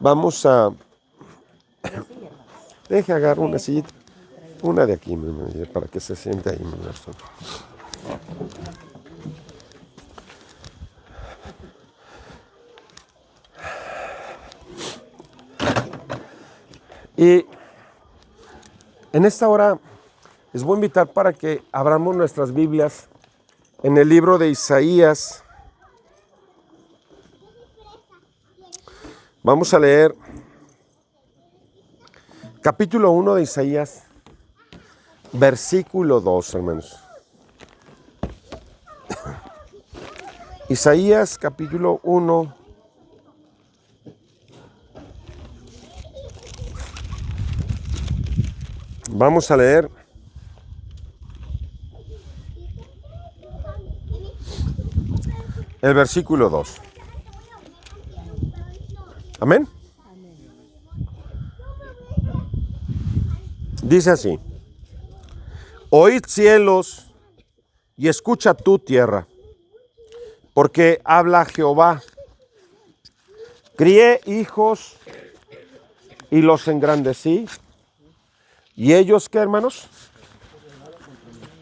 Vamos a... Deje agarrar una sillita. Una de aquí, mi hermano, para que se siente ahí, mi hermano. Y en esta hora les voy a invitar para que abramos nuestras Biblias en el libro de Isaías. Vamos a leer capítulo 1 de Isaías, versículo 2, hermanos. Isaías capítulo 1. Vamos a leer el versículo 2. Amén. Dice así: oíd cielos y escucha tú tierra, porque habla Jehová. Crié hijos y los engrandecí. ¿Y ellos qué, hermanos?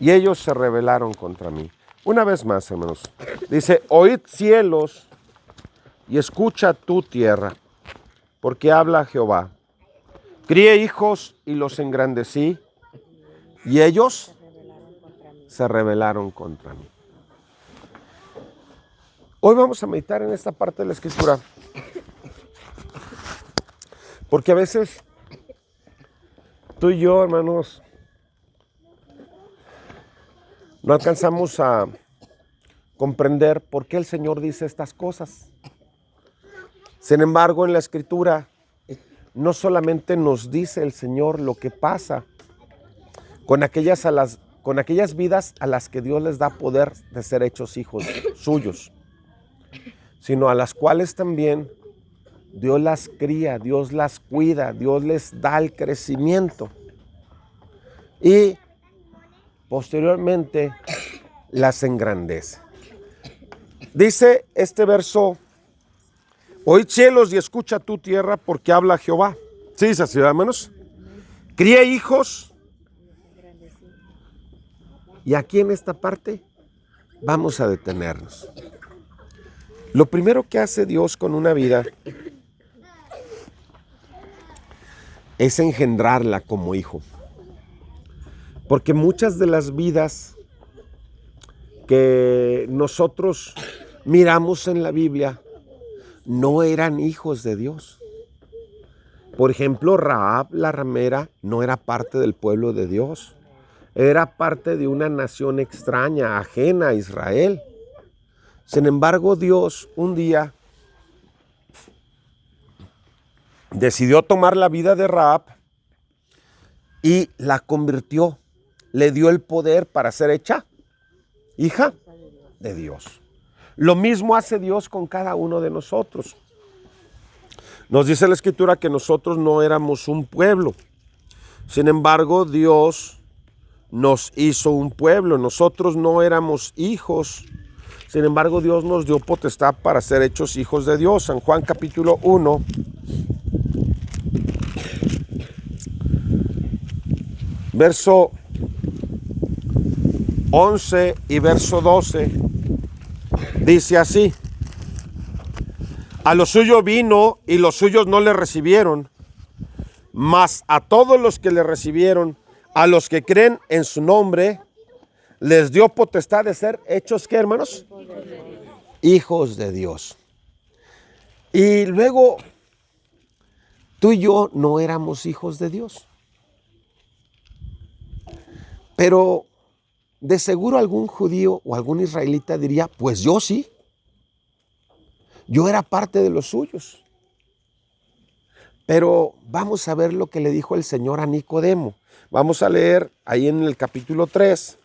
Y ellos se rebelaron contra mí. Una vez más, hermanos. Dice: oíd cielos y escucha tu tierra, porque habla Jehová. Crié hijos y los engrandecí, y ellos se rebelaron contra mí. Hoy vamos a meditar en esta parte de la Escritura, porque a veces tú y yo, hermanos, no alcanzamos a comprender por qué el Señor dice estas cosas. Sin embargo, en la Escritura no solamente nos dice el Señor lo que pasa con aquellas vidas a las que Dios les da poder de ser hechos hijos suyos, sino a las cuales también Dios las cría, Dios las cuida, Dios les da el crecimiento y posteriormente las engrandece. Dice este verso: oíd cielos y escucha tu tierra, porque habla Jehová. Sí, dice así, hermanos. Crié hijos. Y aquí en esta parte vamos a detenernos. Lo primero que hace Dios con una vida es engendrarla como hijo. Porque muchas de las vidas que nosotros miramos en la Biblia no eran hijos de Dios. Por ejemplo, Rahab la ramera no era parte del pueblo de Dios. Era parte de una nación extraña, ajena a Israel. Sin embargo, Dios un día decidió tomar la vida de Rahab y la convirtió. Le dio el poder para ser hecha hija de Dios. Lo mismo hace Dios con cada uno de nosotros. Nos dice la Escritura que nosotros no éramos un pueblo. Sin embargo, Dios nos hizo un pueblo. Nosotros no éramos hijos. Sin embargo, Dios nos dio potestad para ser hechos hijos de Dios. San Juan capítulo 1. Verso 11 y verso 12. Dice así: a lo suyo vino y los suyos no le recibieron, mas a todos los que le recibieron, a los que creen en su nombre, les dio potestad de ser hechos, ¿qué, hermanos? Hijos de Dios. Y luego, tú y yo no éramos hijos de Dios. Pero de seguro algún judío o algún israelita diría: pues yo sí. Yo era parte de los suyos. Pero vamos a ver lo que le dijo el Señor a Nicodemo. Vamos a leer ahí en el capítulo 3.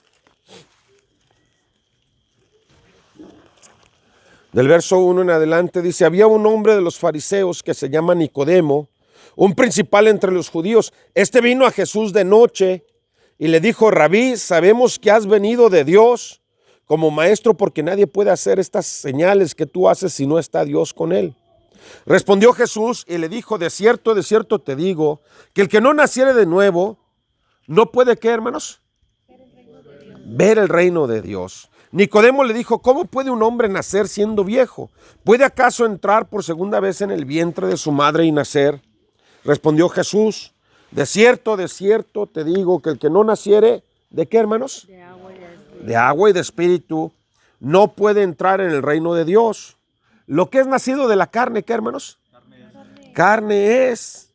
Del verso 1 en adelante dice: había un hombre de los fariseos que se llama Nicodemo, un principal entre los judíos. Este vino a Jesús de noche y le dijo: Rabí, sabemos que has venido de Dios como maestro, porque nadie puede hacer estas señales que tú haces si no está Dios con él. Respondió Jesús y le dijo, de cierto te digo, que el que no naciere de nuevo, no puede, ¿qué, hermanos? Ver el reino de Dios. Nicodemo le dijo, ¿cómo puede un hombre nacer siendo viejo? ¿Puede acaso entrar por segunda vez en el vientre de su madre y nacer? Respondió Jesús, de cierto te digo, que el que no naciere, ¿de qué, hermanos? De agua y de espíritu, no puede entrar en el reino de Dios. Lo que es nacido de la carne, ¿qué, hermanos? Carne es.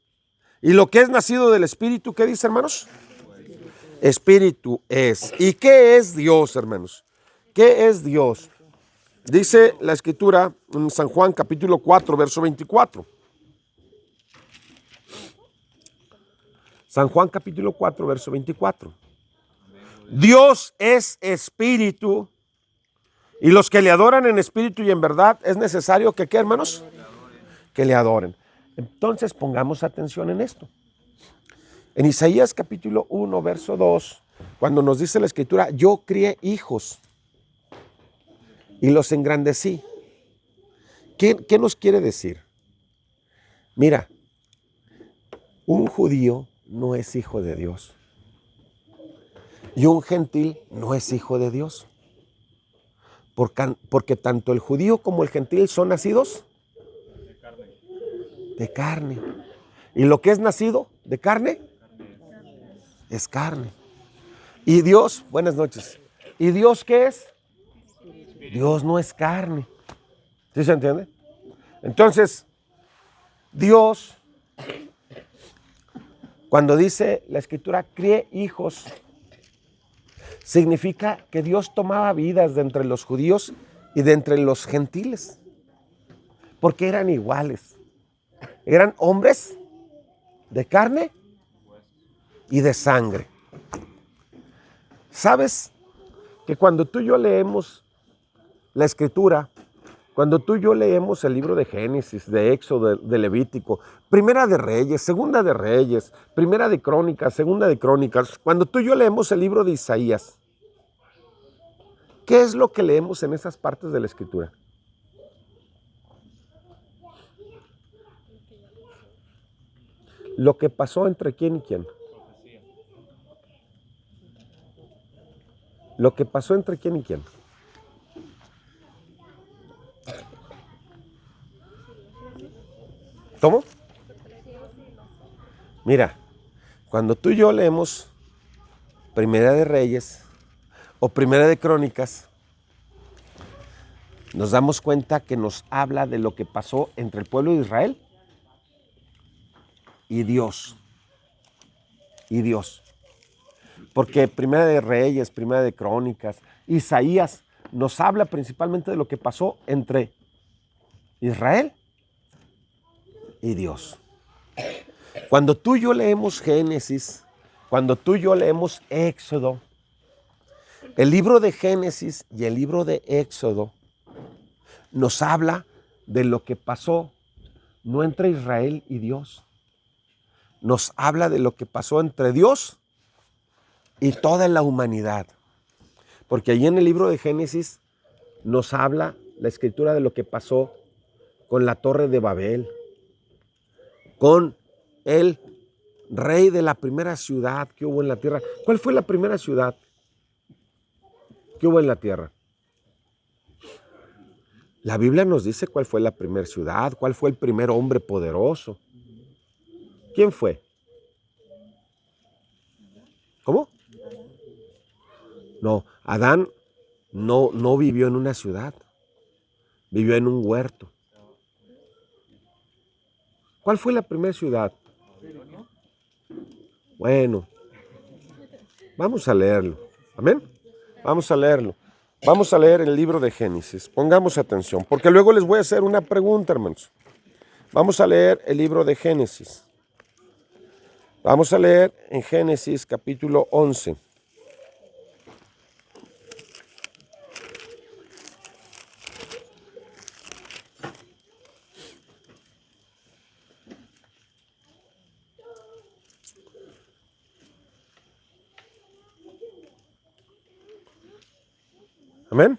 Y lo que es nacido del espíritu, ¿qué dice, hermanos? Espíritu es. ¿Y qué es Dios, hermanos? ¿Qué es Dios? Dice la Escritura en San Juan capítulo 4, verso 24. San Juan capítulo 4, verso 24. Dios es espíritu, y los que le adoran en espíritu y en verdad, es necesario que, ¿qué, hermanos? Que le adoren. Entonces pongamos atención en esto. En Isaías capítulo 1, verso 2, cuando nos dice la Escritura, yo crié hijos y los engrandecí. ¿Qué nos quiere decir? Mira, un judío no es hijo de Dios. Y un gentil no es hijo de Dios. Porque tanto el judío como el gentil son nacidos de carne. Y lo que es nacido de carne es carne. Y Dios, buenas noches. ¿Y Dios qué es? Dios no es carne. ¿Sí se entiende? Entonces, Dios, cuando dice la Escritura, crié hijos, significa que Dios tomaba vidas de entre los judíos y de entre los gentiles, porque eran iguales. Eran hombres de carne y de sangre. ¿Sabes que cuando tú y yo leemos la Escritura, cuando tú y yo leemos el libro de Génesis, de Éxodo, de Levítico, Primera de Reyes, Segunda de Reyes, Primera de Crónicas, Segunda de Crónicas, cuando tú y yo leemos el libro de Isaías, ¿qué es lo que leemos en esas partes de la Escritura? Lo que pasó entre quién y quién. Lo que pasó entre quién y quién. ¿Cómo? Mira, cuando tú y yo leemos Primera de Reyes o Primera de Crónicas, nos damos cuenta que nos habla de lo que pasó entre el pueblo de Israel y Dios. Y Dios. Porque Primera de Reyes, Primera de Crónicas, Isaías nos habla principalmente de lo que pasó entre Israel y Dios. Cuando tú y yo leemos Génesis, cuando tú y yo leemos Éxodo, el libro de Génesis y el libro de Éxodo nos habla de lo que pasó no entre Israel y Dios. Nos habla de lo que pasó entre Dios y toda la humanidad. Porque allí en el libro de Génesis nos habla la Escritura de lo que pasó con la Torre de Babel, con el rey de la primera ciudad que hubo en la tierra. ¿Cuál fue la primera ciudad que hubo en la tierra? La Biblia nos dice cuál fue la primera ciudad, cuál fue el primer hombre poderoso. ¿Quién fue? ¿Cómo? No, Adán no vivió en una ciudad, vivió en un huerto. ¿Cuál fue la primera ciudad? Bueno, vamos a leerlo. ¿Amén? Vamos a leerlo. Vamos a leer el libro de Génesis. Pongamos atención, porque luego les voy a hacer una pregunta, hermanos. Vamos a leer el libro de Génesis. Vamos a leer en Génesis capítulo 11. ¿Amén?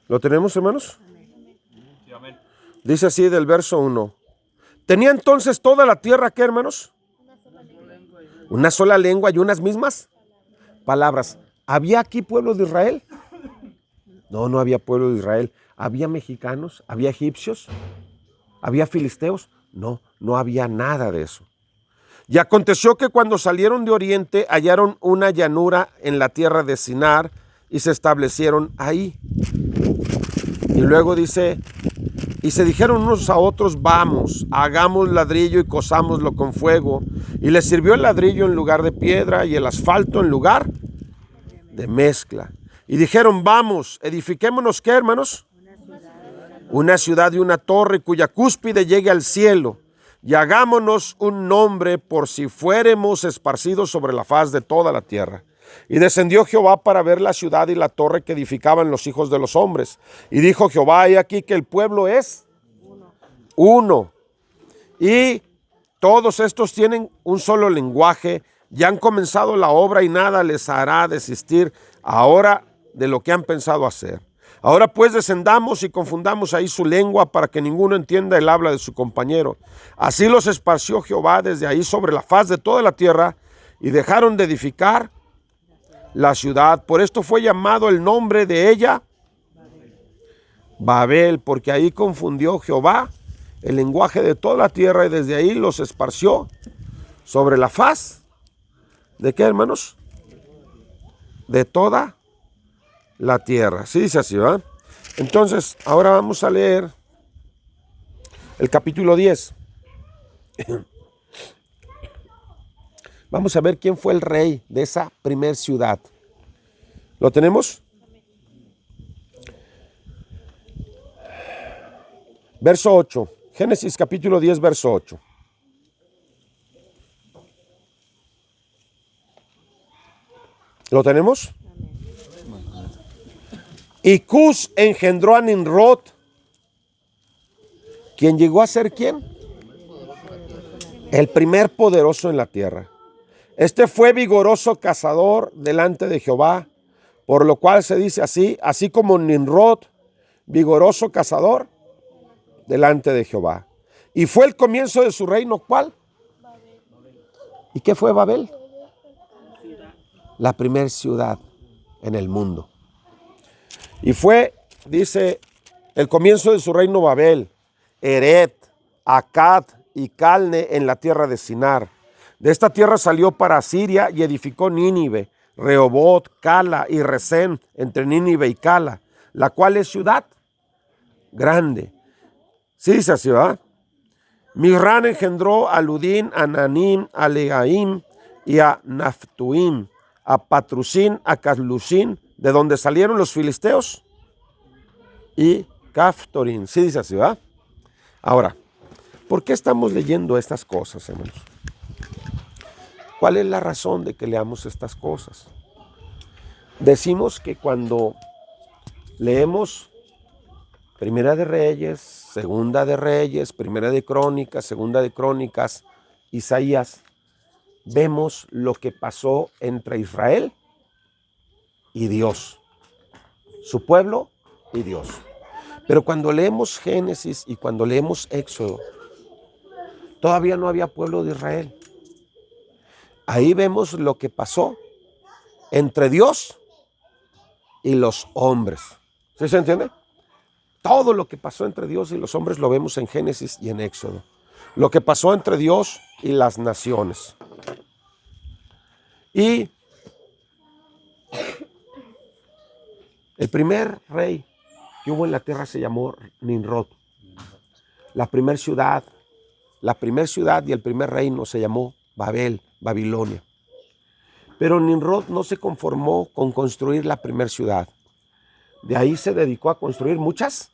¿Lo tenemos, hermanos? Sí, amén. Dice así del verso 1. ¿Tenía entonces toda la tierra qué, hermanos? Una sola lengua y unas mismas palabras. ¿Había aquí pueblo de Israel? No, no había pueblo de Israel. ¿Había mexicanos? ¿Había egipcios? ¿Había filisteos? No, no había nada de eso. Y aconteció que cuando salieron de oriente hallaron una llanura en la tierra de Sinar y se establecieron ahí. Y luego dice, y se dijeron unos a otros, vamos, hagamos ladrillo y cosámoslo con fuego. Y les sirvió el ladrillo en lugar de piedra y el asfalto en lugar de mezcla. Y dijeron, vamos, edifiquémonos, ¿qué, hermanos? Una ciudad y una torre cuya cúspide llegue al cielo. Y hagámonos un nombre por si fuéremos esparcidos sobre la faz de toda la tierra. Y descendió Jehová para ver la ciudad y la torre que edificaban los hijos de los hombres. Y dijo Jehová, he aquí que el pueblo es uno. Y todos estos tienen un solo lenguaje, ya han comenzado la obra y nada les hará desistir ahora de lo que han pensado hacer. Ahora pues descendamos y confundamos ahí su lengua para que ninguno entienda el habla de su compañero. Así los esparció Jehová desde ahí sobre la faz de toda la tierra y dejaron de edificar la ciudad. Por esto fue llamado el nombre de ella Babel, porque ahí confundió Jehová el lenguaje de toda la tierra y desde ahí los esparció sobre la faz. ¿De qué, hermanos? De toda la tierra. Sí dice así, ¿verdad? Entonces, ahora vamos a leer el capítulo 10. Vamos a ver quién fue el rey de esa primer ciudad. ¿Lo tenemos? Verso 8. Génesis capítulo 10, verso 8. ¿Lo tenemos? Y Cus engendró a Nimrod, quien llegó a ser ¿quién? El primer poderoso en la tierra. Este fue vigoroso cazador delante de Jehová, por lo cual se dice así como Nimrod, vigoroso cazador delante de Jehová. Y fue el comienzo de su reino, ¿cuál? ¿Y qué fue Babel? La primer ciudad en el mundo. Y fue, dice, el comienzo de su reino Babel, Eret, Akkad y Calne en la tierra de Sinar. De esta tierra salió para Asiria y edificó Nínive, Rehobot, Cala y Resén entre Nínive y Cala, la cual es ciudad grande. Sí dice así, ¿verdad? Mirrán engendró a Ludín, a Nanín, a Legaim y a Naftuim, a Patrusín, a Caslucín, de donde salieron los filisteos, y Caftorín. Sí dice así, ¿verdad? Ahora, ¿por qué estamos leyendo estas cosas, hermanos? ¿Cuál es la razón de que leamos estas cosas? Decimos que cuando leemos Primera de Reyes, Segunda de Reyes, Primera de Crónicas, Segunda de Crónicas, Isaías, vemos lo que pasó entre Israel y Dios, su pueblo y Dios. Pero cuando leemos Génesis y cuando leemos Éxodo, todavía no había pueblo de Israel. Ahí vemos lo que pasó entre Dios y los hombres. ¿Sí se entiende? Todo lo que pasó entre Dios y los hombres lo vemos en Génesis y en Éxodo. Lo que pasó entre Dios y las naciones. Y el primer rey que hubo en la tierra se llamó Nimrod. La primera ciudad y el primer reino se llamó Babel, Babilonia. Pero Nimrod no se conformó con construir la primera ciudad. De ahí se dedicó a construir muchas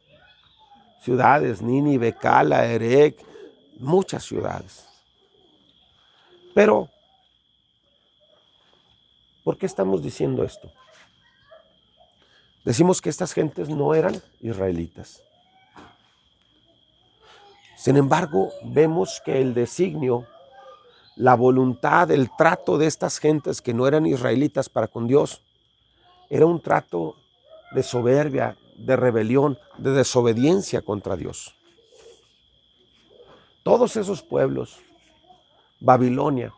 ciudades, Nínive, Cala, Erec, muchas ciudades. Pero, ¿por qué estamos diciendo esto? Decimos que estas gentes no eran israelitas. Sin embargo, vemos que el designio, la voluntad, el trato de estas gentes que no eran israelitas para con Dios, era un trato de soberbia, de rebelión, de desobediencia contra Dios. Todos esos pueblos, Babilonia,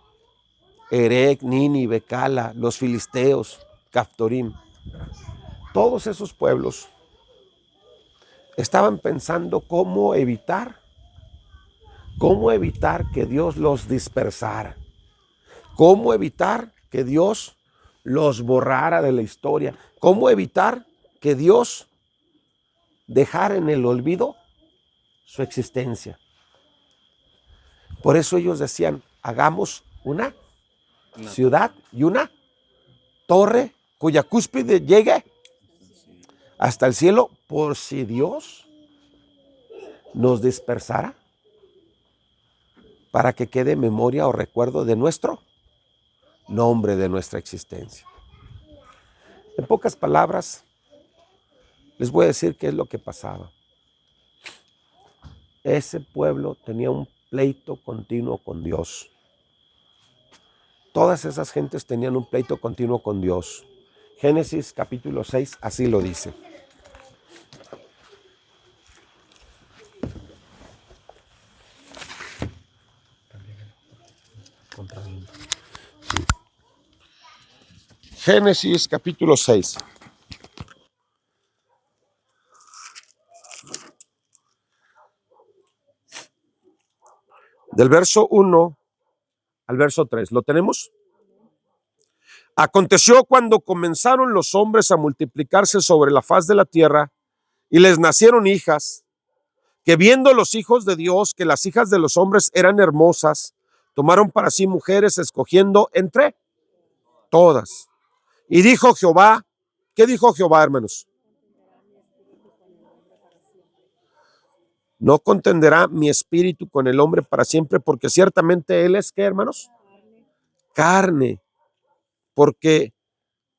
Erec, Nínive, Cala, los filisteos, Caftorim, todos esos pueblos estaban pensando cómo evitar que Dios los dispersara, cómo evitar que Dios los borrara de la historia, cómo evitar que Dios dejara en el olvido su existencia. Por eso ellos decían, hagamos una ciudad y una torre cuya cúspide llegue hasta el cielo, por si Dios nos dispersara, para que quede memoria o recuerdo de nuestro nombre, de nuestra existencia. En pocas palabras, les voy a decir qué es lo que pasaba. Ese pueblo tenía un pleito continuo con Dios. Todas esas gentes tenían un pleito continuo con Dios. Génesis capítulo 6 así lo dice. Génesis capítulo 6. Del verso 1 al verso 3. ¿Lo tenemos? Aconteció cuando comenzaron los hombres a multiplicarse sobre la faz de la tierra y les nacieron hijas, que viendo los hijos de Dios que las hijas de los hombres eran hermosas, tomaron para sí mujeres, escogiendo entre todas. Y dijo Jehová, ¿qué dijo Jehová, hermanos? No contenderá mi espíritu con el hombre para siempre, porque ciertamente él es, ¿qué, hermanos? Carne, porque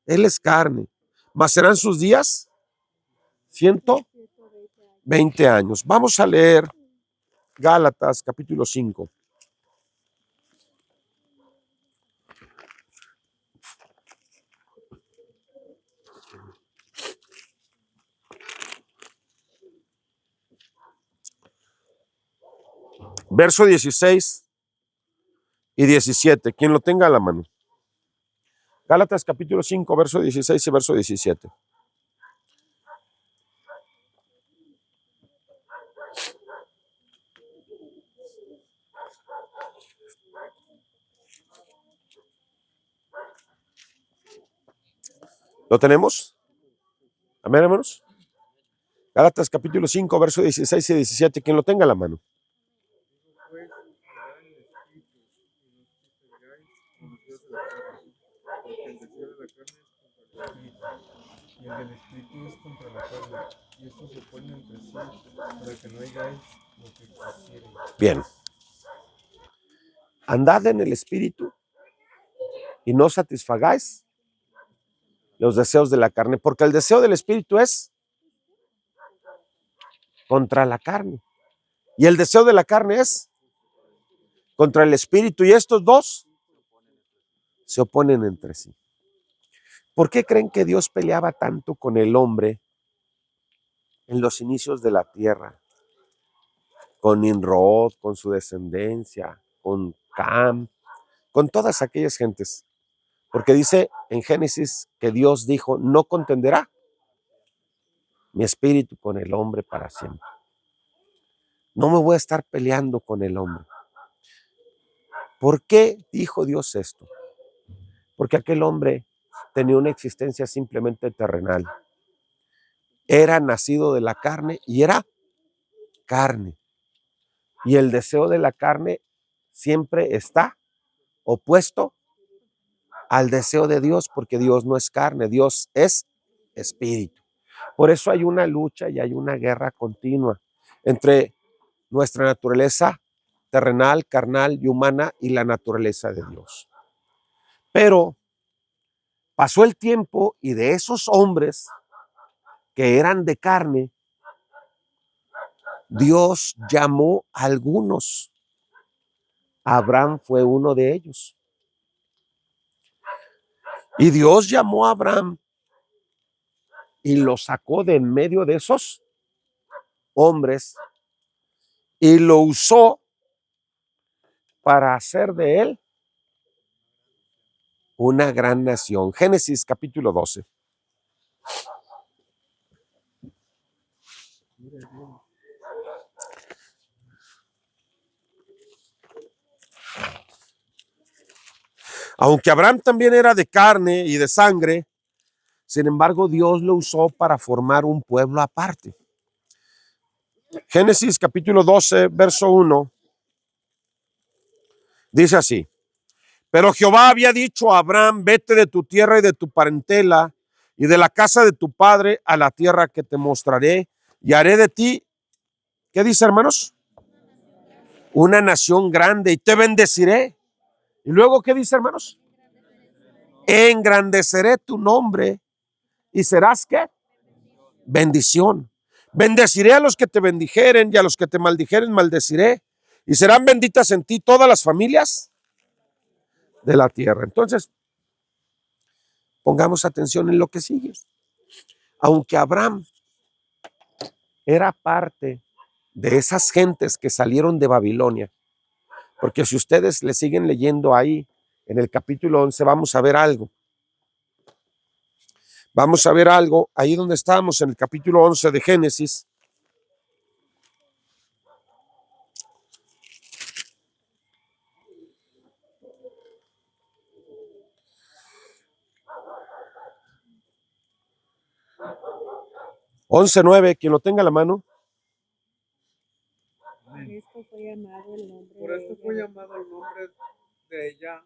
él es carne. Mas serán sus días 120 años. Vamos a leer Gálatas capítulo 5. Verso 16 y 17. Quien lo tenga a la mano. Gálatas capítulo 5, verso 16 y verso 17. ¿Lo tenemos? Amén, hermanos. Gálatas capítulo 5, verso 16 y 17. Quien lo tenga a la mano. Y el del espíritu es contra la carne, y estos se oponen entre sí, para que no hagáis lo que quisierais. Bien. Andad en el espíritu y no satisfagáis los deseos de la carne, porque el deseo del espíritu es contra la carne y el deseo de la carne es contra el espíritu, y estos dos se oponen entre sí. ¿Por qué creen que Dios peleaba tanto con el hombre en los inicios de la tierra? Con Nimrod, con su descendencia, con Cam, con todas aquellas gentes. Porque dice en Génesis que Dios dijo, no contenderá mi espíritu con el hombre para siempre. No me voy a estar peleando con el hombre. ¿Por qué dijo Dios esto? Porque aquel hombre tenía una existencia simplemente terrenal. Era nacido de la carne y era carne. Y el deseo de la carne siempre está opuesto al deseo de Dios, porque Dios no es carne, Dios es espíritu. Por eso hay una lucha y hay una guerra continua entre nuestra naturaleza terrenal, carnal y humana y la naturaleza de Dios. Pero pasó el tiempo y de esos hombres que eran de carne, Dios llamó a algunos. Abraham fue uno de ellos. Y Dios llamó a Abraham y lo sacó de en medio de esos hombres y lo usó para hacer de él una gran nación. Génesis capítulo 12. Aunque Abraham también era de carne y de sangre, sin embargo Dios lo usó para formar un pueblo aparte. Génesis capítulo 12, verso 1, dice así: pero Jehová había dicho a Abraham, vete de tu tierra y de tu parentela y de la casa de tu padre a la tierra que te mostraré y haré de ti, ¿qué dice, hermanos? Una nación grande y te bendeciré. Y luego, ¿qué dice, hermanos? Engrandeceré tu nombre y serás, ¿qué? Bendición. Bendeciré a los que te bendijeren y a los que te maldijeren maldeciré. Y serán benditas en ti todas las familias de la tierra. Entonces, pongamos atención en lo que sigue. Aunque Abraham era parte de esas gentes que salieron de Babilonia, porque si ustedes le siguen leyendo ahí en el capítulo 11, vamos a ver algo. Vamos a ver algo ahí donde estábamos en el capítulo 11 de Génesis. Once nueve, quien lo tenga a la mano. Por esto fue llamado el nombre de ella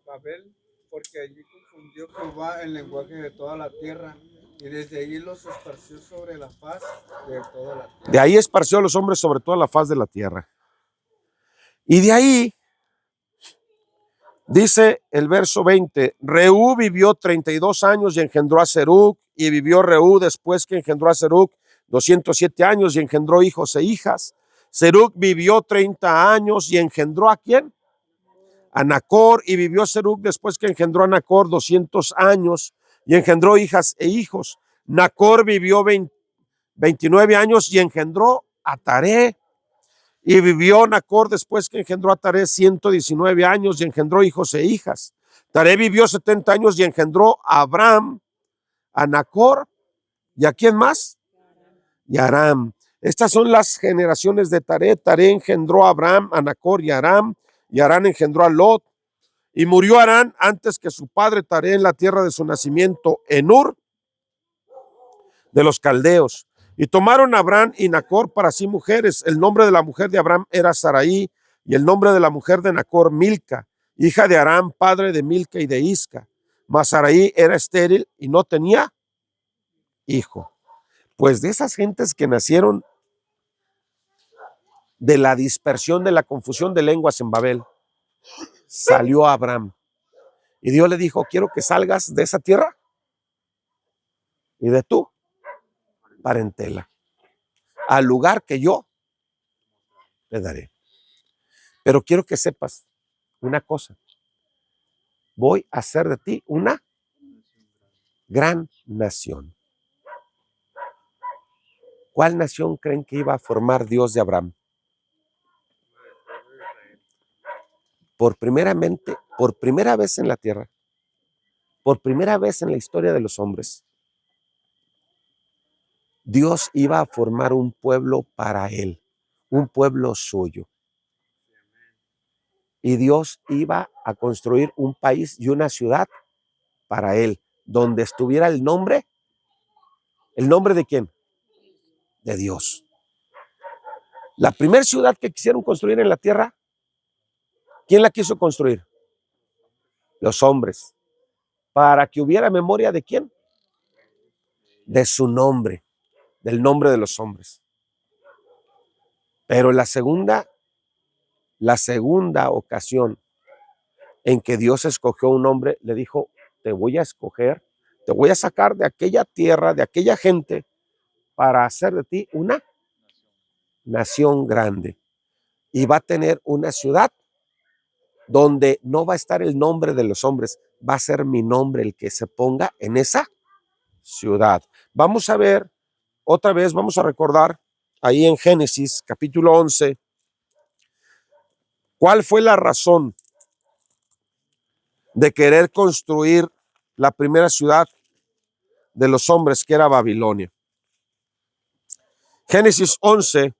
Babel, porque allí confundió Jehová el lenguaje de toda la tierra, y desde allí los esparció sobre la faz de toda la tierra. De ahí esparció a los hombres sobre toda la faz de la tierra. Y de ahí, dice el verso 20, Reú vivió 32 años y engendró a Serug, y vivió Reú después que engendró a Serug 207 años y engendró hijos e hijas. Serug vivió 30 años y engendró ¿a quién? A Nacor, y vivió Serug después que engendró a Nacor 200 años y engendró hijas e hijos. Nacor vivió 29 años y engendró a Taré, y vivió Nacor después que engendró a Taré 119 años y engendró hijos e hijas. Taré vivió 70 años y engendró a Abraham, a Nacor, ¿y a quién más? Y a Aram. Estas son las generaciones de Taré. Taré engendró a Abraham, a Nacor y a Aram, y Arán engendró a Lot. Y murió Arán antes que su padre Taré en la tierra de su nacimiento, en Ur de los caldeos. Y tomaron a Abraham y Nacor para sí mujeres. El nombre de la mujer de Abraham era Sarai, y el nombre de la mujer de Nacor, Milca, hija de Aram, padre de Milca y de Isca. Mas Sarai era estéril y no tenía hijo. Pues de esas gentes que nacieron de la dispersión, de la confusión de lenguas en Babel, salió Abraham. Y Dios le dijo, quiero que salgas de esa tierra y de tu parentela al lugar que yo te daré. Pero quiero que sepas una cosa. Voy a hacer de ti una gran nación. ¿Cuál nación creen que iba a formar Dios de Abraham? Por primera vez en la tierra, por primera vez en la historia de los hombres, Dios iba a formar un pueblo para él, un pueblo suyo. Y Dios iba a construir un país y una ciudad para él, donde estuviera el nombre de quién? De Dios. La primera ciudad que quisieron construir en la tierra, ¿quién la quiso construir? Los hombres. Para que hubiera memoria de quién? De su nombre, del nombre de los hombres. Pero la segunda ocasión en que Dios escogió un hombre, le dijo, te voy a escoger, te voy a sacar de aquella tierra, de aquella gente, para hacer de ti una nación grande. Y va a tener una ciudad donde no va a estar el nombre de los hombres, va a ser mi nombre el que se ponga en esa ciudad. Vamos a ver, otra vez vamos a recordar ahí en Génesis capítulo 11, ¿Cuál fue la razón de querer construir la primera ciudad de los hombres, que era Babilonia? Génesis 11,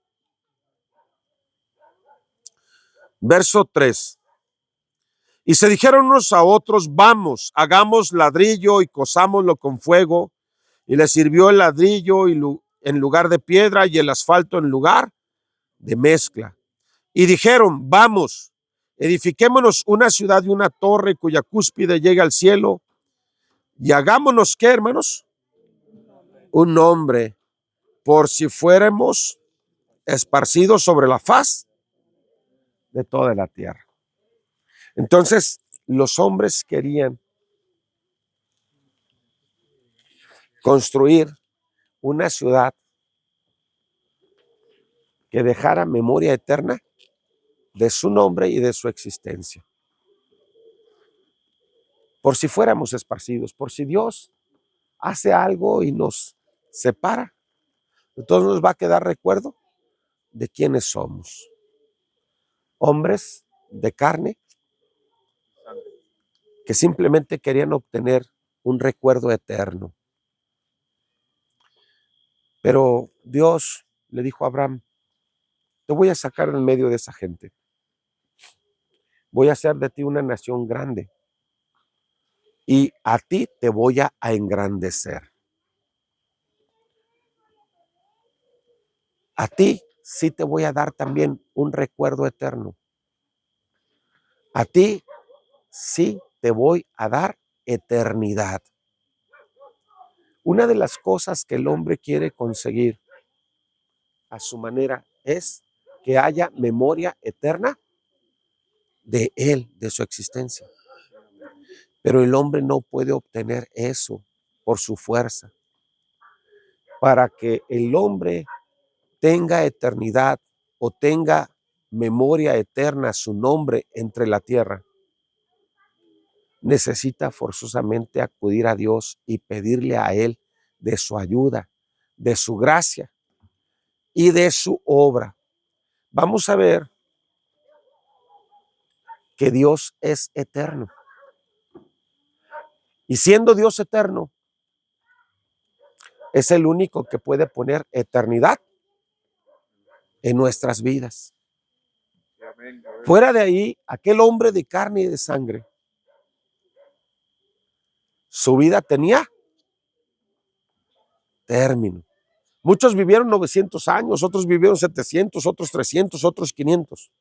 verso 3. Y se dijeron unos a otros: vamos, hagamos ladrillo y cosámoslo con fuego. Y les sirvió el ladrillo en lugar de piedra y el asfalto en lugar de mezcla. Y dijeron: vamos, edifiquémonos una ciudad y una torre cuya cúspide llegue al cielo, y hagámonos, ¿qué, hermanos? Un nombre, por si fuéramos esparcidos sobre la faz de toda la tierra. Entonces, los hombres querían construir una ciudad que dejara memoria eterna de su nombre y de su existencia. Por si fuéramos esparcidos, por si Dios hace algo y nos separa, entonces nos va a quedar recuerdo de quiénes somos. Hombres de carne que simplemente querían obtener un recuerdo eterno. Pero Dios le dijo a Abraham: te voy a sacar en medio de esa gente. Voy a hacer de ti una nación grande y a ti te voy a engrandecer. A ti sí te voy a dar también un recuerdo eterno. A ti sí te voy a dar eternidad. Una de las cosas que el hombre quiere conseguir a su manera es que haya memoria eterna de él, de su existencia. Pero el hombre no puede obtener eso por su fuerza. Para que el hombre tenga eternidad o tenga memoria eterna, su nombre entre la tierra, necesita forzosamente acudir a Dios y pedirle a Él de su ayuda, de su gracia y de su obra. Vamos a ver que Dios es eterno. Y siendo Dios eterno, es el único que puede poner eternidad en nuestras vidas. Fuera de ahí, aquel hombre de carne y de sangre, su vida tenía término. Muchos vivieron 900 años, otros vivieron 700, otros 300, otros 500.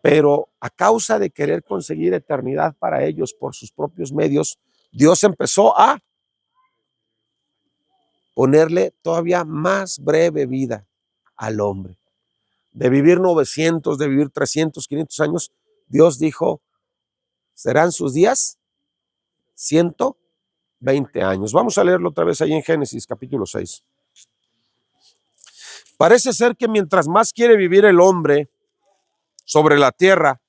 Pero a causa de querer conseguir eternidad para ellos por sus propios medios, Dios empezó a ponerle todavía más breve vida al hombre. De vivir 900, de vivir 300, 500 años, Dios dijo: serán sus días 120 años. Vamos a leerlo otra vez ahí en Génesis capítulo 6. Parece ser que mientras más quiere vivir el hombre sobre la tierra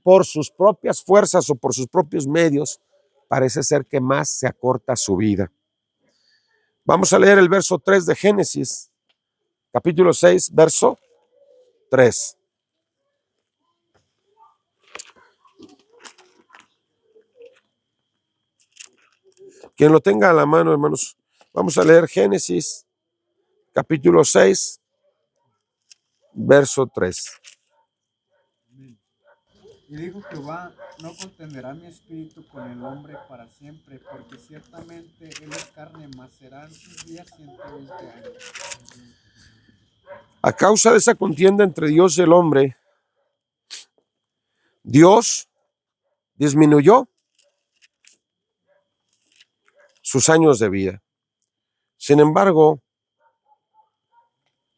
por sus propias fuerzas o por sus propios medios, parece ser que más se acorta su vida. Vamos a leer el verso 3 de Génesis, capítulo 6, verso 3. Quien lo tenga a la mano, hermanos, vamos a leer Génesis, capítulo 6, verso 3. Y dijo Jehová: no contenderá mi espíritu con el hombre para siempre, porque ciertamente él es carne, mas serán sus días 120 años. A causa de esa contienda entre Dios y el hombre, Dios disminuyó sus años de vida. Sin embargo,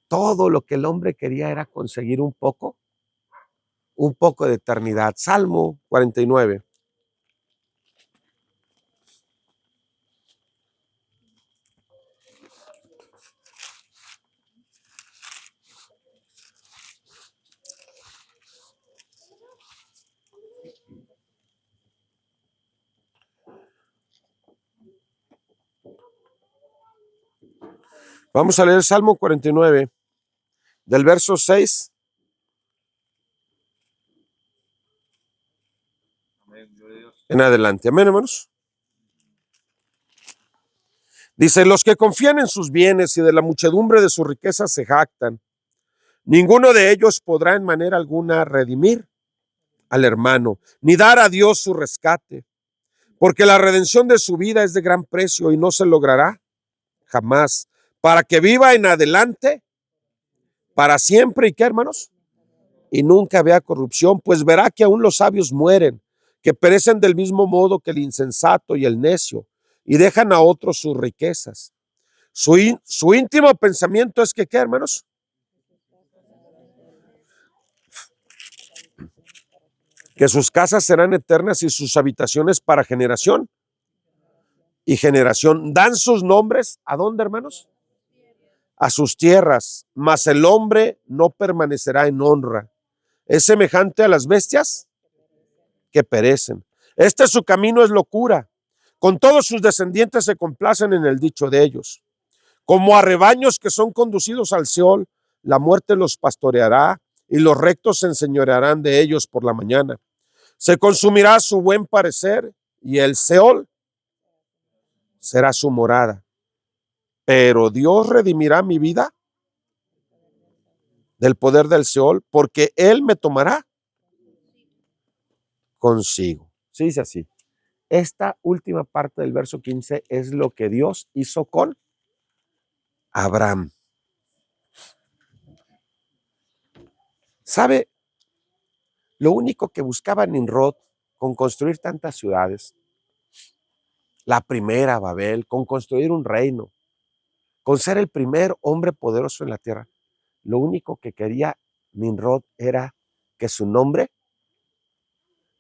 todo lo que el hombre quería era conseguir un poco de eternidad. Salmo 49. Vamos a leer Salmo 49, del verso 6 en adelante. Amén, hermanos. Dice, los que confían en sus bienes y de la muchedumbre de sus riquezas se jactan. Ninguno de ellos podrá en manera alguna redimir al hermano, ni dar a Dios su rescate, porque la redención de su vida es de gran precio y no se logrará jamás, para que viva en adelante, para siempre. ¿Y qué, hermanos? Y nunca vea corrupción, pues verá que aún los sabios mueren, que perecen del mismo modo que el insensato y el necio, y dejan a otros sus riquezas. Su íntimo pensamiento es que, ¿qué, hermanos? Que sus casas serán eternas y sus habitaciones para generación y generación. Dan sus nombres, ¿a dónde, hermanos? A sus tierras, mas el hombre no permanecerá en honra. Es semejante a las bestias que perecen. Su camino es locura. Con todos sus descendientes se complacen en el dicho de ellos. Como a rebaños que son conducidos al Seol, la muerte los pastoreará y los rectos se enseñorearán de ellos por la mañana. Se consumirá su buen parecer y el Seol será su morada. Pero Dios redimirá mi vida del poder del Seol, porque Él me tomará consigo. Se dice así. Esta última parte del verso 15 es lo que Dios hizo con Abraham. ¿Sabe? Lo único que buscaba Nimrod con construir tantas ciudades, la primera Babel, con construir un reino, con ser el primer hombre poderoso en la tierra, lo único que quería Nimrod era que su nombre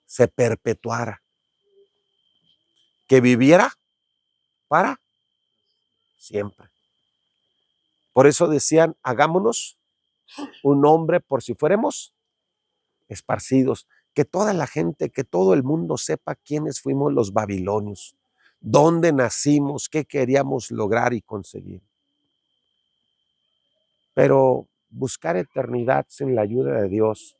se perpetuara, que viviera para siempre. Por eso decían, hagámonos un nombre por si fuéramos esparcidos, que toda la gente, que todo el mundo sepa quiénes fuimos los babilonios, dónde nacimos, qué queríamos lograr y conseguir. Pero buscar eternidad sin la ayuda de Dios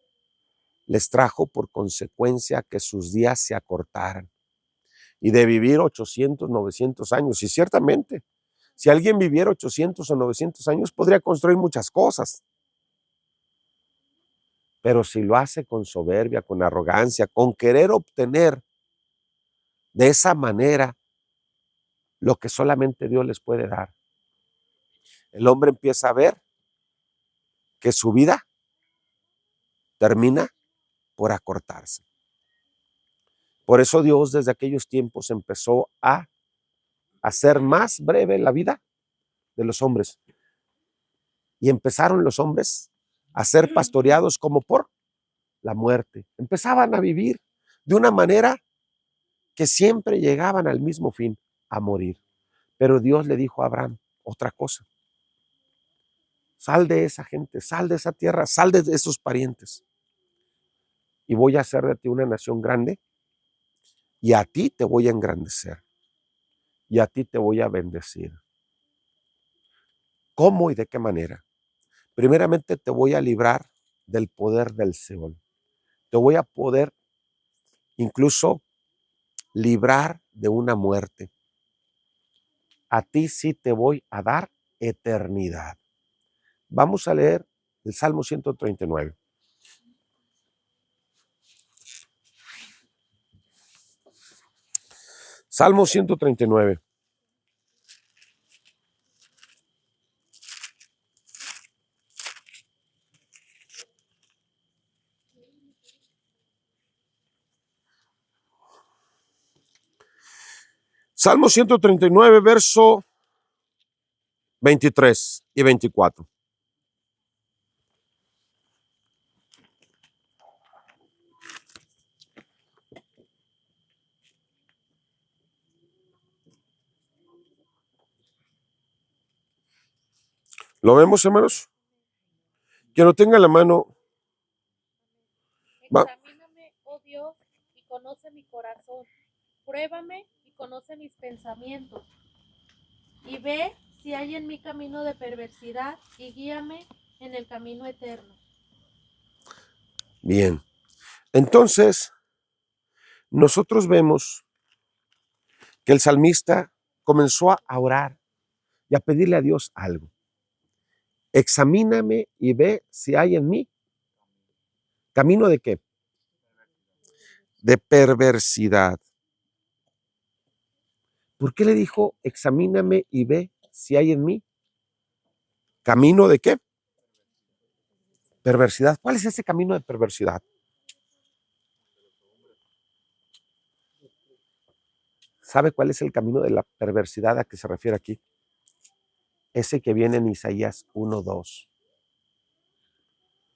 les trajo por consecuencia que sus días se acortaran y de vivir 800, 900 años. Y ciertamente, si alguien viviera 800 o 900 años, podría construir muchas cosas. Pero si lo hace con soberbia, con arrogancia, con querer obtener de esa manera lo que solamente Dios les puede dar, el hombre empieza a ver que su vida termina por acortarse. Por eso Dios desde aquellos tiempos empezó a hacer más breve la vida de los hombres. Y empezaron los hombres a ser pastoreados como por la muerte. Empezaban a vivir de una manera que siempre llegaban al mismo fin, a morir. Pero Dios le dijo a Abraham otra cosa. Sal de esa gente, sal de esa tierra, sal de esos parientes. Y voy a hacer de ti una nación grande y a ti te voy a engrandecer y a ti te voy a bendecir. ¿Cómo y de qué manera? Primeramente te voy a librar del poder del Seol. Te voy a poder incluso librar de una muerte. A ti sí te voy a dar eternidad. Vamos a leer el Salmo 139. Salmo 139. Salmo 139, verso 23 y 24. ¿Lo vemos, hermanos? Quien lo tenga en la mano. Examíname, oh Dios, y conoce mi corazón. Pruébame y conoce mis pensamientos. Y ve si hay en mí camino de perversidad y guíame en el camino eterno. Bien. Entonces, nosotros vemos que el salmista comenzó a orar y a pedirle a Dios algo. Examíname y ve si hay en mí camino de qué? De perversidad. ¿Por qué le dijo examíname y ve si hay en mí camino de qué? Perversidad. ¿Cuál es ese camino de perversidad? ¿Sabe cuál es el camino de la perversidad a que se refiere aquí? Ese que viene en Isaías 1:2.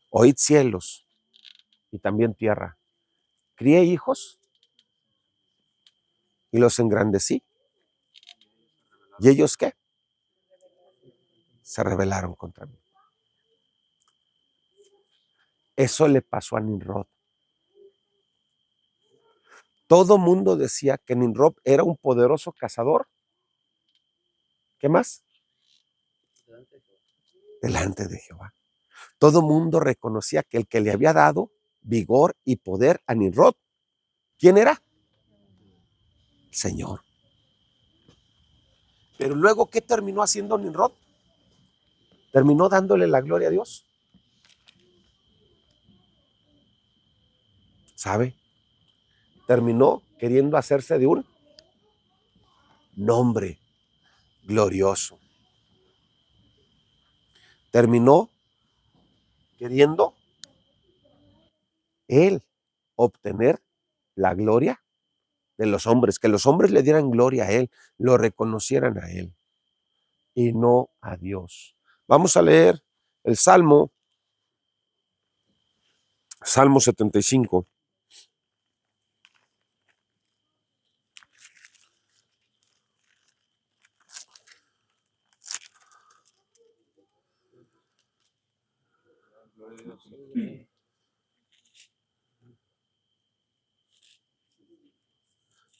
Oíd cielos y también tierra. Crié hijos y los engrandecí. ¿Y ellos qué? Se rebelaron contra mí. Eso le pasó a Nimrod. Todo mundo decía que Nimrod era un poderoso cazador. ¿Qué más? Delante de Jehová. Todo mundo reconocía que el que le había dado vigor y poder a Nimrod, ¿quién era? El Señor. Pero luego, ¿qué terminó haciendo Nimrod? Terminó dándole la gloria a Dios. ¿Sabe? Terminó queriendo hacerse de un nombre glorioso. Terminó queriendo él obtener la gloria de los hombres, que los hombres le dieran gloria a él, lo reconocieran a él y no a Dios. Vamos a leer el Salmo 75.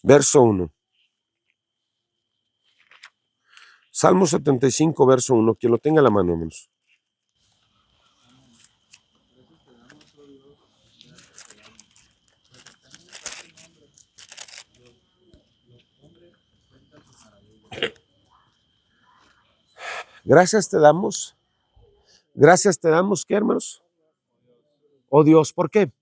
Verso 1. Salmo 75, verso 1. Quien lo tenga a la mano, hermanos. Gracias te damos. Gracias te damos, ¿qué, hermanos? Oh Dios, ¿por qué?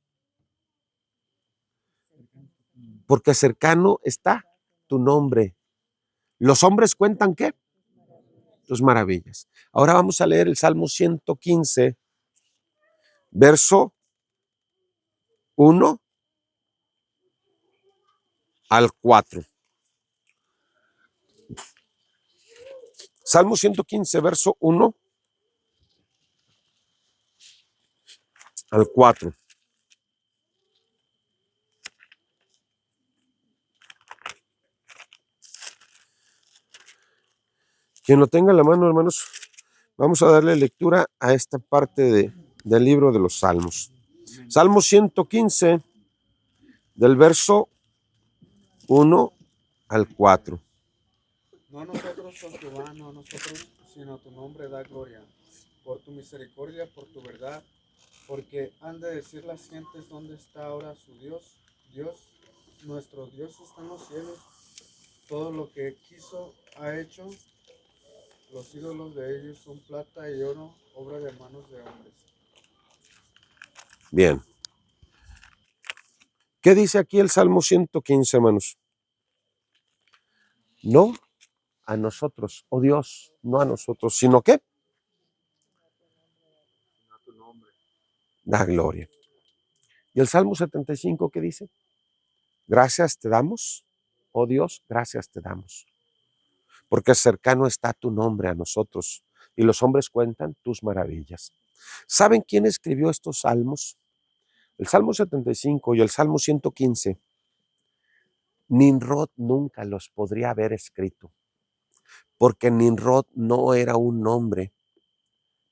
Porque cercano está tu nombre. Los hombres cuentan, ¿qué? Tus maravillas. Ahora vamos a leer el Salmo 115, verso 1 al 4. Salmo 115, verso 1 al 4. Quien lo tenga en la mano, hermanos, vamos a darle lectura a esta parte del libro de los Salmos. Salmo 115, del verso 1 al 4. No nosotros, oh Jehová, no nosotros, sino tu nombre da gloria, por tu misericordia, por tu verdad, porque han de decir las gentes dónde está ahora su Dios. Nuestro Dios está en los cielos, todo lo que quiso ha hecho, los ídolos de ellos son plata y oro, obra de manos de hombres. Bien. ¿Qué dice aquí el Salmo 115, hermanos? No a nosotros, oh Dios, no a nosotros, sino que da gloria. ¿Y el Salmo 75 qué dice? Gracias te damos, oh Dios, gracias te damos. Porque cercano está tu nombre a nosotros y los hombres cuentan tus maravillas. ¿Saben quién escribió estos salmos? El Salmo 75 y el Salmo 115. Nimrod nunca los podría haber escrito, porque Nimrod no era un hombre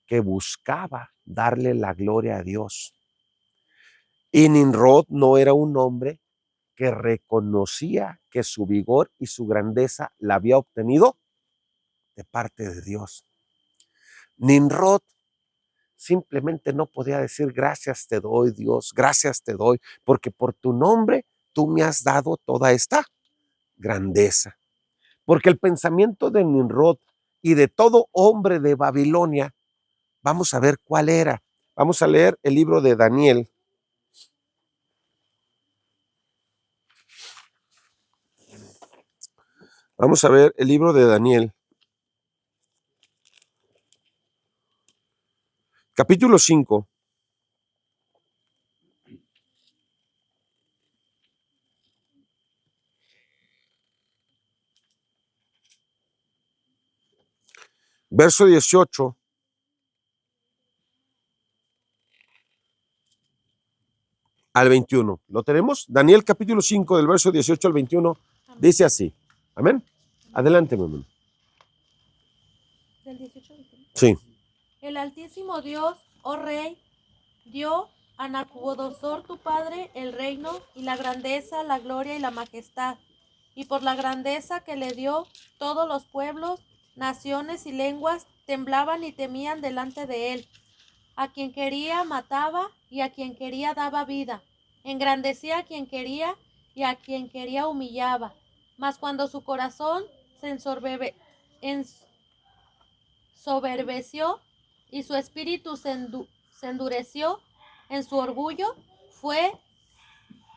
que buscaba darle la gloria a Dios. Y Nimrod no era un hombre que reconocía que su vigor y su grandeza la había obtenido de parte de Dios. Nimrod simplemente no podía decir gracias te doy, Dios, gracias te doy, porque por tu nombre tú me has dado toda esta grandeza. Porque el pensamiento de Nimrod y de todo hombre de Babilonia, vamos a ver cuál era. Vamos a leer el libro de Daniel. Vamos a ver el libro de Daniel. Capítulo 5. Verso 18 al 21. ¿Lo tenemos? Daniel capítulo 5 del verso 18 al 21 dice así. Amén. Adelante, mi hermano. Del 18 al 21. Sí. El Altísimo Dios, oh Rey, dio a Nabucodonosor tu padre el reino y la grandeza, la gloria y la majestad. Y por la grandeza que le dio, todos los pueblos, naciones y lenguas temblaban y temían delante de él. A quien quería mataba y a quien quería daba vida. Engrandecía a quien quería y a quien quería humillaba. Mas cuando su corazón se ensoberbeció y su espíritu se endureció en su orgullo, fue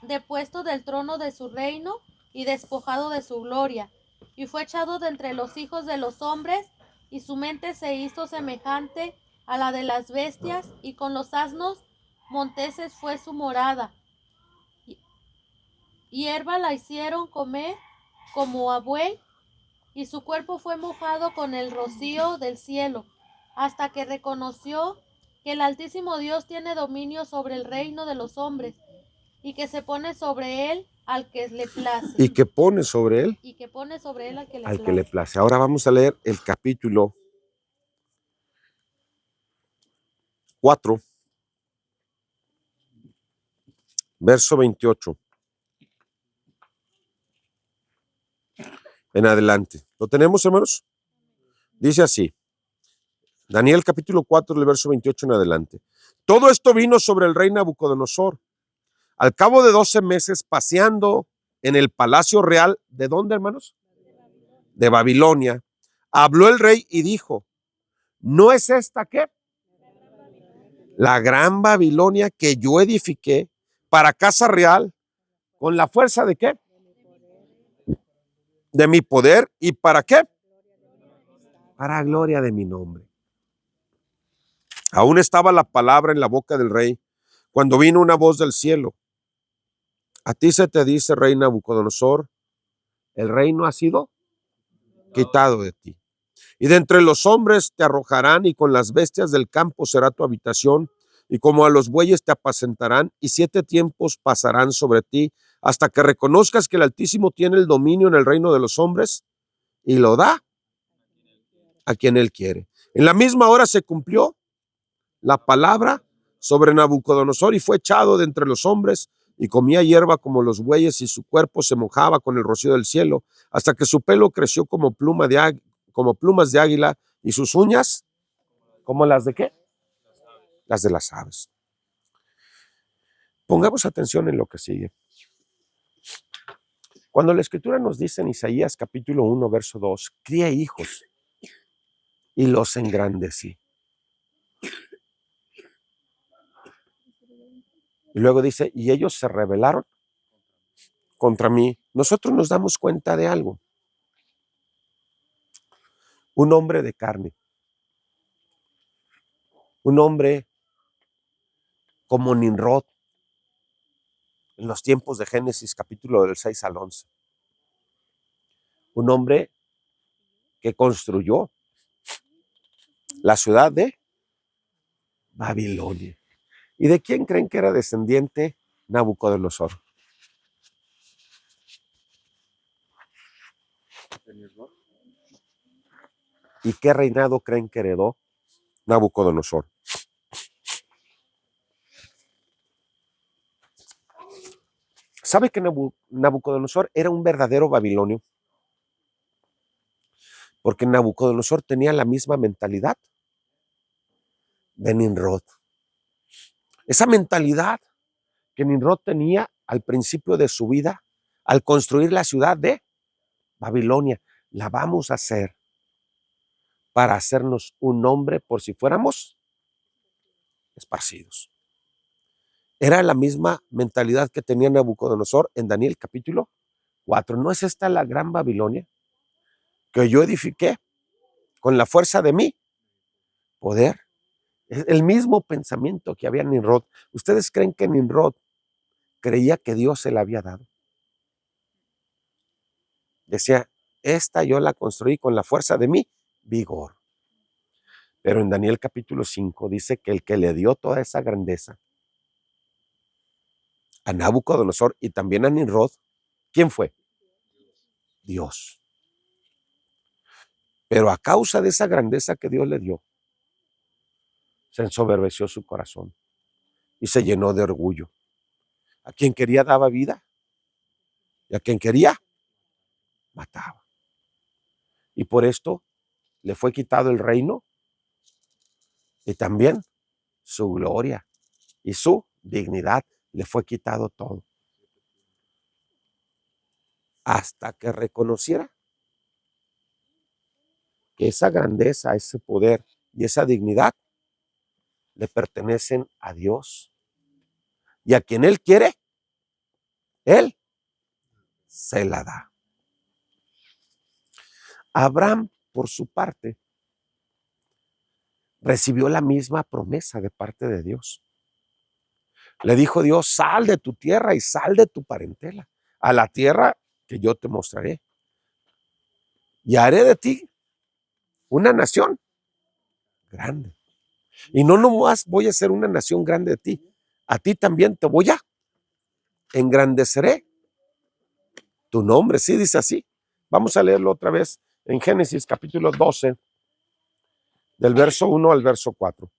depuesto del trono de su reino y despojado de su gloria, y fue echado de entre los hijos de los hombres, y su mente se hizo semejante a la de las bestias, y con los asnos monteses fue su morada. Hierba la hicieron comer como a buey, y su cuerpo fue mojado con el rocío del cielo, hasta que reconoció que el Altísimo Dios tiene dominio sobre el reino de los hombres, y que se pone sobre él al que le place. Y que pone sobre él Y que pone sobre él al que le al place. que le place. Ahora vamos a leer el capítulo 4, verso 28. En adelante. ¿Lo tenemos, hermanos? Dice así. Daniel capítulo 4, del verso 28 en adelante. Todo esto vino sobre el rey Nabucodonosor. Al cabo de 12 meses paseando en el palacio real, ¿de dónde, hermanos? De Babilonia. Habló el rey y dijo, ¿no es esta qué? La gran Babilonia que yo edifiqué para casa real, ¿con la fuerza de qué? De mi poder. ¿Y para qué? Para gloria de mi nombre. Aún estaba la palabra en la boca del rey, cuando vino una voz del cielo. A ti se te dice, rey Nabucodonosor, el reino ha sido quitado de ti. Y de entre los hombres te arrojarán, y con las bestias del campo será tu habitación, y como a los bueyes te apacentarán, y 7 tiempos pasarán sobre ti, hasta que reconozcas que el Altísimo tiene el dominio en el reino de los hombres, y lo da a quien él quiere. En la misma hora se cumplió la palabra sobre Nabucodonosor, y fue echado de entre los hombres, y comía hierba como los bueyes, y su cuerpo se mojaba con el rocío del cielo, hasta que su pelo creció como plumas de águila, y sus uñas, ¿como las de qué? Las de las aves. Pongamos atención en lo que sigue. Cuando la Escritura nos dice en Isaías capítulo 1, verso 2, cría hijos y los engrandecí. Y luego dice, y ellos se rebelaron contra mí. Nosotros nos damos cuenta de algo. Un hombre de carne, un hombre como Nimrod, en los tiempos de Génesis capítulo del 6 al 11. Un hombre que construyó la ciudad de Babilonia. ¿Y de quién creen que era descendiente Nabucodonosor? ¿Y qué reinado creen que heredó Nabucodonosor? ¿Sabe que Nabucodonosor era un verdadero babilonio? Porque Nabucodonosor tenía la misma mentalidad de Nimrod. Esa mentalidad que Nimrod tenía al principio de su vida, al construir la ciudad de Babilonia. La vamos a hacer para hacernos un nombre por si fuéramos esparcidos. Era la misma mentalidad que tenía Nabucodonosor en Daniel capítulo 4. ¿No es esta la gran Babilonia que yo edifiqué con la fuerza de mi poder? Es el mismo pensamiento que había en Nimrod. ¿Ustedes creen que Nimrod creía que Dios se la había dado? Decía, esta yo la construí con la fuerza de mi vigor. Pero en Daniel capítulo 5 dice que el que le dio toda esa grandeza a Nabucodonosor y también a Nimrod, ¿quién fue? Dios. Pero a causa de esa grandeza que Dios le dio, se ensoberbeció su corazón y se llenó de orgullo. A quien quería daba vida y a quien quería mataba. Y por esto le fue quitado el reino y también su gloria y su dignidad. Le fue quitado todo. Hasta que reconociera que esa grandeza, ese poder y esa dignidad le pertenecen a Dios. Y a quien Él quiere, Él se la da. Abraham, por su parte, recibió la misma promesa de parte de Dios. Le dijo Dios, sal de tu tierra y sal de tu parentela a la tierra que yo te mostraré. Y haré de ti una nación grande. Y no nomás voy a ser una nación grande de ti, a ti también te voy a engrandeceré tu nombre. Sí, dice así. Vamos a leerlo otra vez en Génesis capítulo 12, del verso 1 al verso 4.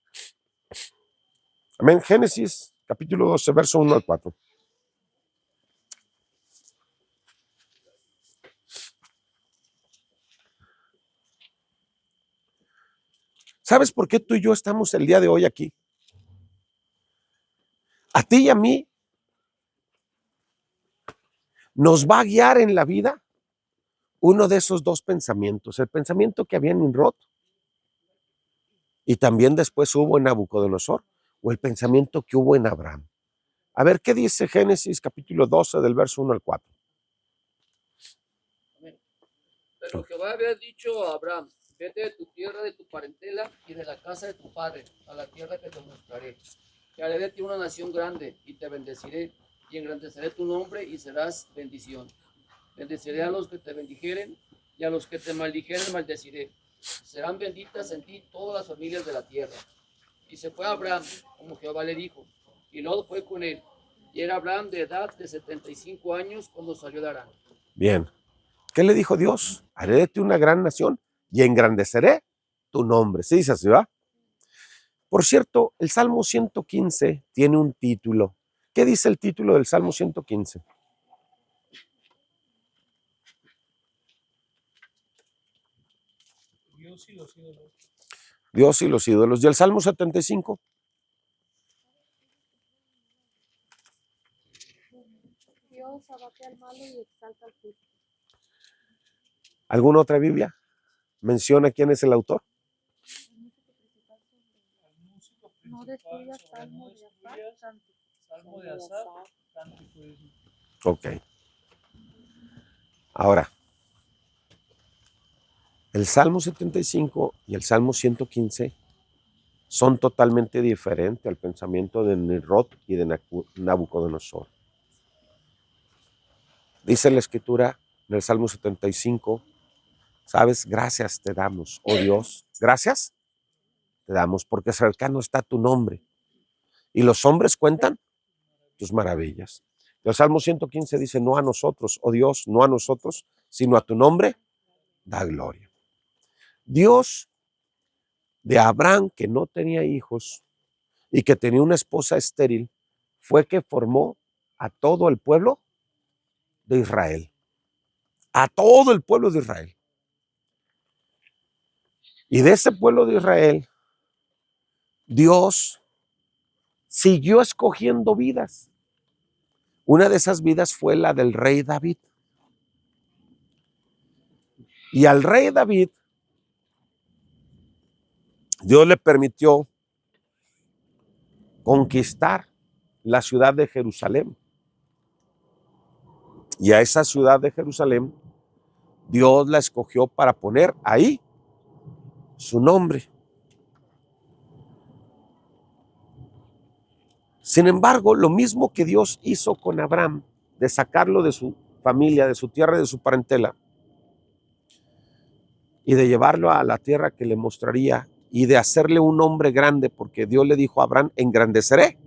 Amén. Génesis capítulo 12, verso 1 al 4. ¿Sabes por qué tú y yo estamos el día de hoy aquí? A ti y a mí nos va a guiar en la vida uno de esos dos pensamientos. El pensamiento que había en Nimrod y también después hubo en Nabucodonosor, o el pensamiento que hubo en Abraham. A ver, ¿qué dice Génesis capítulo 12 del verso 1 al 4? Pero Jehová había dicho a Abraham, vete de tu tierra, de tu parentela y de la casa de tu padre, a la tierra que te mostraré. Y haré de ti una nación grande, y te bendeciré, y engrandeceré tu nombre, y serás bendición. Bendeciré a los que te bendijeren, y a los que te maldijeren maldeciré. Serán benditas en ti todas las familias de la tierra. Y se fue Abraham, como Jehová le dijo, y Lot fue con él. Y era Abraham de edad de 75 años cuando salió de Harán. Bien. ¿Qué le dijo Dios? Haré de ti una gran nación y engrandeceré tu nombre. ¿Sí dice así, va? Por cierto, el Salmo 115 tiene un título. ¿Qué dice el título del Salmo 115? Dios y los ídolos. Dios y los ídolos. ¿Y el Salmo 75? Dios abate al malo y exalta al justo. ¿Alguna otra Biblia menciona quién es el autor? No destruyas salmo de Asaf, cántico. Salmo de Asaf, cántico de Dios. Ok. Ahora, el Salmo 75 y el Salmo 115 son totalmente diferentes al pensamiento de Nimrod y de Nabucodonosor. Dice la Escritura en el Salmo 75, ¿sabes? Gracias te damos, oh Dios. Gracias te damos porque cercano está tu nombre. Y los hombres cuentan tus maravillas. El Salmo 115 dice, no a nosotros, oh Dios, no a nosotros, sino a tu nombre, da gloria. Dios de Abraham, que no tenía hijos y que tenía una esposa estéril, fue que formó a todo el pueblo de Israel. A todo el pueblo de Israel. Y de ese pueblo de Israel, Dios siguió escogiendo vidas. Una de esas vidas fue la del rey David. Y al rey David, Dios le permitió conquistar la ciudad de Jerusalén. Y a esa ciudad de Jerusalén, Dios la escogió para poner ahí su nombre. Sin embargo, lo mismo que Dios hizo con Abraham, de sacarlo de su familia, de su tierra, de su parentela, y de llevarlo a la tierra que le mostraría, y de hacerle un hombre grande, porque Dios le dijo a Abraham, engrandeceré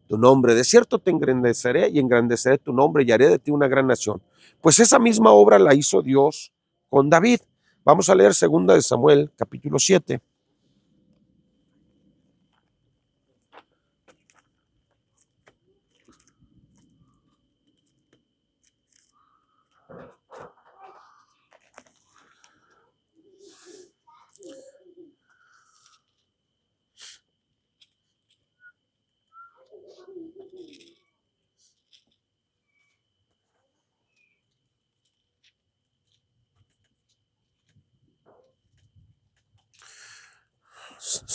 tu nombre, de cierto te engrandeceré y engrandeceré tu nombre y haré de ti una gran nación. Pues esa misma obra la hizo Dios con David. Vamos a leer 2 de Samuel, capítulo 7.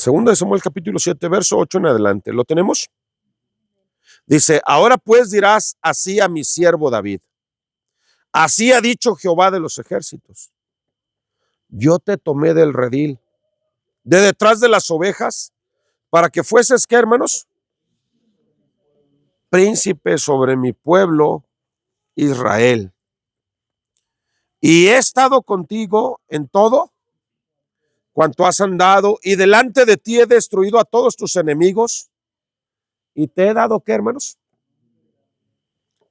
Segunda de Samuel capítulo 7, verso 8 en adelante. ¿Lo tenemos? Dice, ahora pues dirás así a mi siervo David. Así ha dicho Jehová de los ejércitos. Yo te tomé del redil, de detrás de las ovejas, para que fueses, ¿qué, hermanos? Príncipe sobre mi pueblo Israel. Y he estado contigo en todo cuanto has andado, y delante de ti he destruido a todos tus enemigos, y te he dado, ¿qué, hermanos?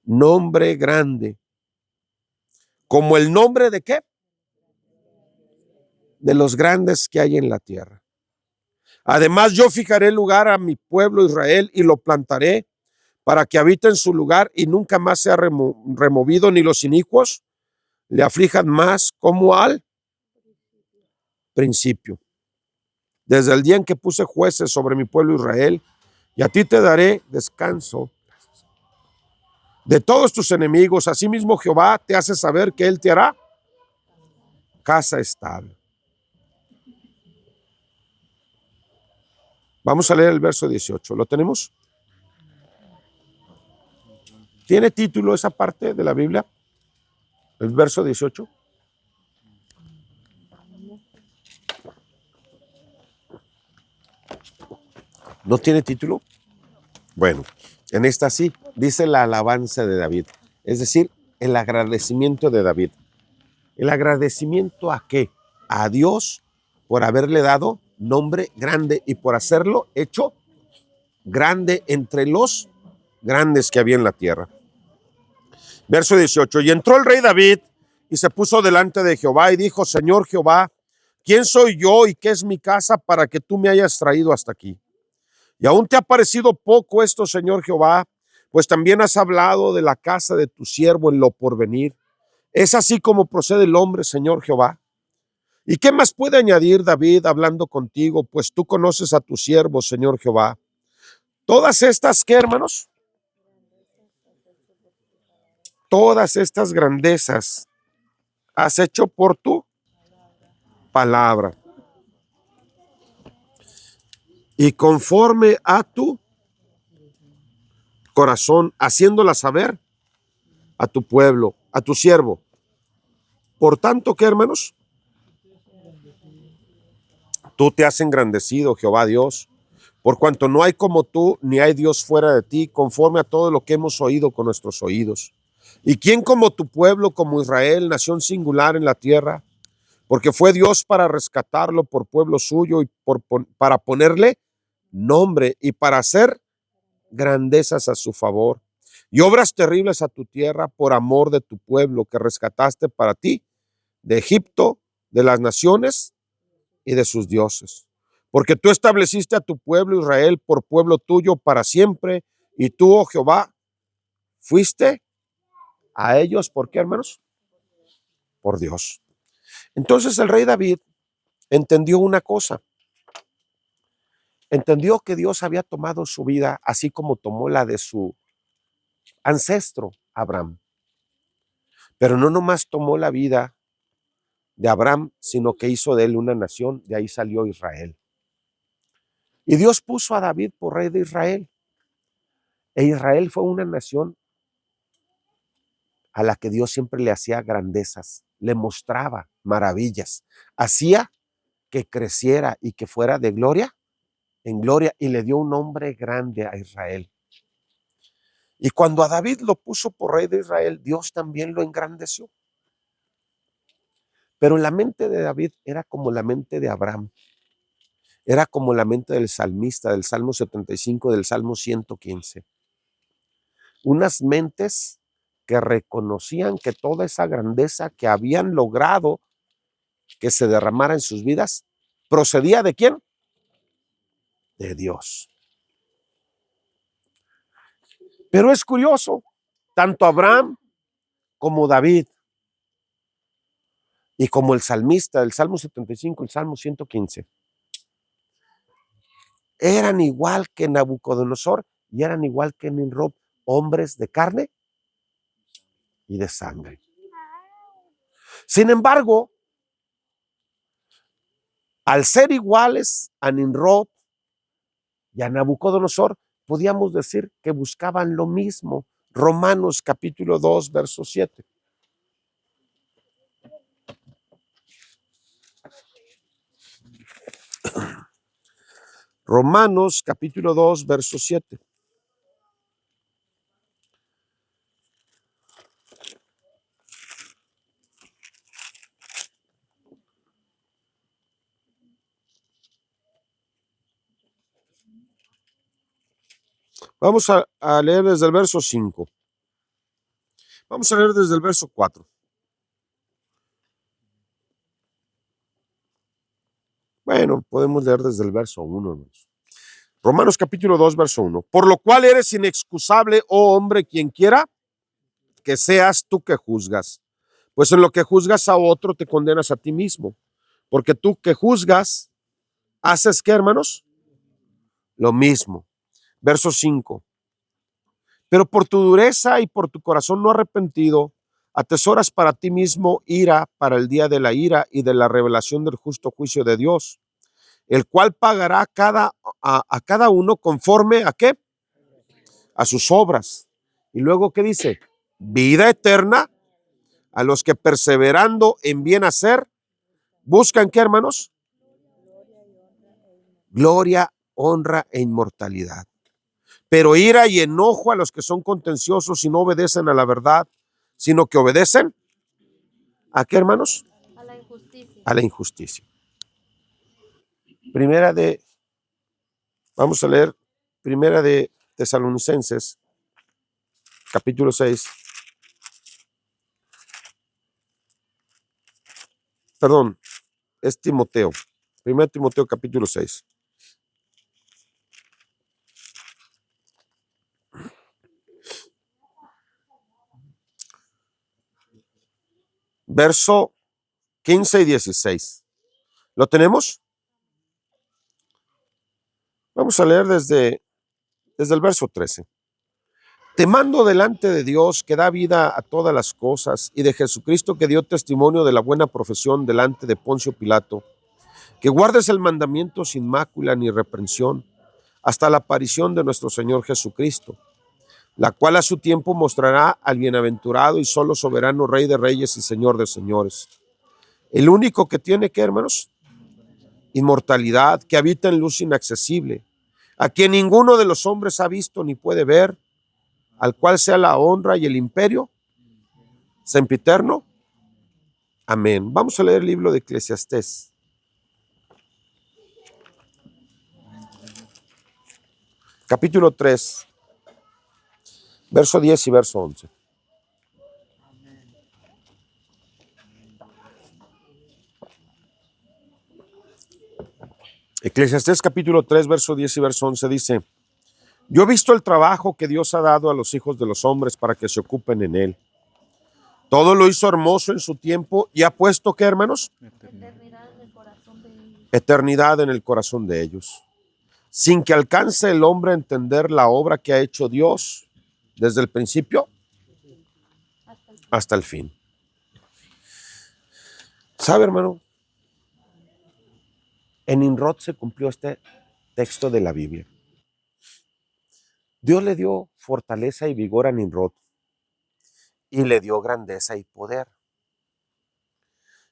Nombre grande. ¿Como el nombre de qué? De los grandes que hay en la tierra. Además, yo fijaré lugar a mi pueblo Israel y lo plantaré para que habite en su lugar y nunca más sea removido, ni los inicuos le aflijan más como al principio. Desde el día en que puse jueces sobre mi pueblo Israel, y a ti te daré descanso de todos tus enemigos. Asimismo Jehová te hace saber que él te hará casa estable. Vamos a leer el verso 18. ¿Lo tenemos? ¿Tiene título esa parte de la Biblia? El verso 18. ¿No tiene título? Bueno, en esta sí, dice la alabanza de David, es decir, el agradecimiento de David. ¿El agradecimiento a qué? A Dios por haberle dado nombre grande y por hacerlo hecho grande entre los grandes que había en la tierra. Verso 18, y entró el rey David y se puso delante de Jehová y dijo, Señor Jehová, ¿quién soy yo y qué es mi casa para que tú me hayas traído hasta aquí? Y aún te ha parecido poco esto, Señor Jehová, pues también has hablado de la casa de tu siervo en lo porvenir. Es así como procede el hombre, Señor Jehová. ¿Y qué más puede añadir David hablando contigo? Pues tú conoces a tu siervo, Señor Jehová. Todas estas, ¿qué, hermanos? Todas estas grandezas has hecho por tu palabra. Y conforme a tu corazón, haciéndola saber a tu pueblo, a tu siervo. Por tanto, ¿qué, hermanos? Tú te has engrandecido, Jehová Dios, por cuanto no hay como tú, ni hay Dios fuera de ti, conforme a todo lo que hemos oído con nuestros oídos. ¿Y quién como tu pueblo, como Israel, nación singular en la tierra? Porque fue Dios para rescatarlo por pueblo suyo y para ponerle nombre y para hacer grandezas a su favor y obras terribles a tu tierra por amor de tu pueblo que rescataste para ti de Egipto, de las naciones y de sus dioses. Porque tú estableciste a tu pueblo Israel por pueblo tuyo para siempre, y tú, oh Jehová, fuiste a ellos, ¿por qué, hermanos? Por Dios. Entonces el rey David entendió una cosa. Entendió que Dios había tomado su vida así como tomó la de su ancestro, Abraham. Pero no nomás tomó la vida de Abraham, sino que hizo de él una nación, de ahí salió Israel. Y Dios puso a David por rey de Israel. E Israel fue una nación a la que Dios siempre le hacía grandezas, le mostraba maravillas, hacía que creciera y que fuera de gloria en gloria, y le dio un nombre grande a Israel. Y cuando a David lo puso por rey de Israel, Dios también lo engrandeció. Pero la mente de David era como la mente de Abraham, era como la mente del salmista, del Salmo 75, del Salmo 115. Unas mentes que reconocían que toda esa grandeza que habían logrado que se derramara en sus vidas, procedía ¿de quién? De Dios. Pero es curioso, tanto Abraham como David y como el salmista, el Salmo 75, el Salmo 115, eran igual que Nabucodonosor y eran igual que Nimrod, hombres de carne y de sangre. Sin embargo, al ser iguales a Nimrod y a Nabucodonosor, podíamos decir que buscaban lo mismo. Romanos capítulo 2, verso 7. Romanos capítulo 2, verso 7. Vamos a leer desde el verso 5. Vamos a leer desde el verso 4. Bueno, podemos leer desde el verso 1. Romanos capítulo 2, verso 1. Por lo cual eres inexcusable, oh hombre, quien quiera que seas tú que juzgas. Pues en lo que juzgas a otro te condenas a ti mismo. Porque tú que juzgas, ¿haces qué, hermanos? Lo mismo. Verso 5. Pero por tu dureza y por tu corazón no arrepentido, atesoras para ti mismo ira para el día de la ira y de la revelación del justo juicio de Dios, el cual pagará a cada uno conforme a qué, a sus obras. Y luego, ¿qué dice? Vida eterna a los que perseverando en bien hacer, buscan ¿qué, hermanos? Gloria, honra e inmortalidad. Pero ira y enojo a los que son contenciosos y no obedecen a la verdad, sino que obedecen ¿a qué, hermanos? A la injusticia. A la injusticia. Vamos a leer Primera de Tesalonicenses, capítulo 6. Perdón, es Timoteo. Primera Timoteo, capítulo 6. Verso 15 y 16. ¿Lo tenemos? Vamos a leer desde el verso 13. Te mando delante de Dios que da vida a todas las cosas y de Jesucristo que dio testimonio de la buena profesión delante de Poncio Pilato, que guardes el mandamiento sin mácula ni reprensión hasta la aparición de nuestro Señor Jesucristo, la cual a su tiempo mostrará al bienaventurado y solo soberano Rey de Reyes y Señor de Señores, el único que tiene, ¿qué, hermanos? Inmortalidad, que habita en luz inaccesible, a quien ninguno de los hombres ha visto ni puede ver, al cual sea la honra y el imperio sempiterno. Amén. Vamos a leer el libro de Eclesiastés. Capítulo 3, verso 10 y verso 11. Eclesiastés capítulo 3, verso 10 y verso 11 dice: Yo he visto el trabajo que Dios ha dado a los hijos de los hombres para que se ocupen en él. Todo lo hizo hermoso en su tiempo y ha puesto, ¿qué, hermanos? Eternidad en el corazón de ellos. Eternidad en el corazón de ellos. Sin que alcance el hombre a entender la obra que ha hecho Dios desde el principio Hasta el fin. hasta el fin. ¿Sabe, hermano? En Nimrod se cumplió este texto de la Biblia. Dios le dio fortaleza y vigor a Nimrod y le dio grandeza y poder.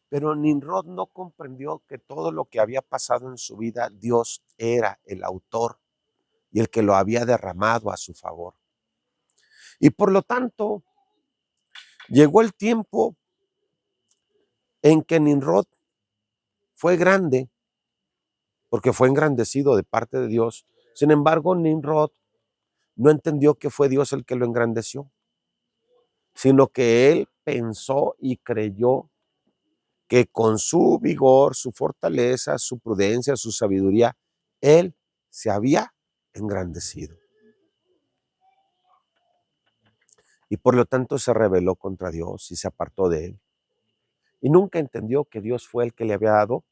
Pero Nimrod no comprendió que todo lo que había pasado en su vida, Dios era el autor y el que lo había derramado a su favor. Y por lo tanto, llegó el tiempo en que Nimrod fue grande, porque fue engrandecido de parte de Dios. Sin embargo, Nimrod no entendió que fue Dios el que lo engrandeció, sino que él pensó y creyó que con su vigor, su fortaleza, su prudencia, su sabiduría, él se había engrandecido. Y por lo tanto se rebeló contra Dios y se apartó de él. Y nunca entendió que Dios fue el que le había dado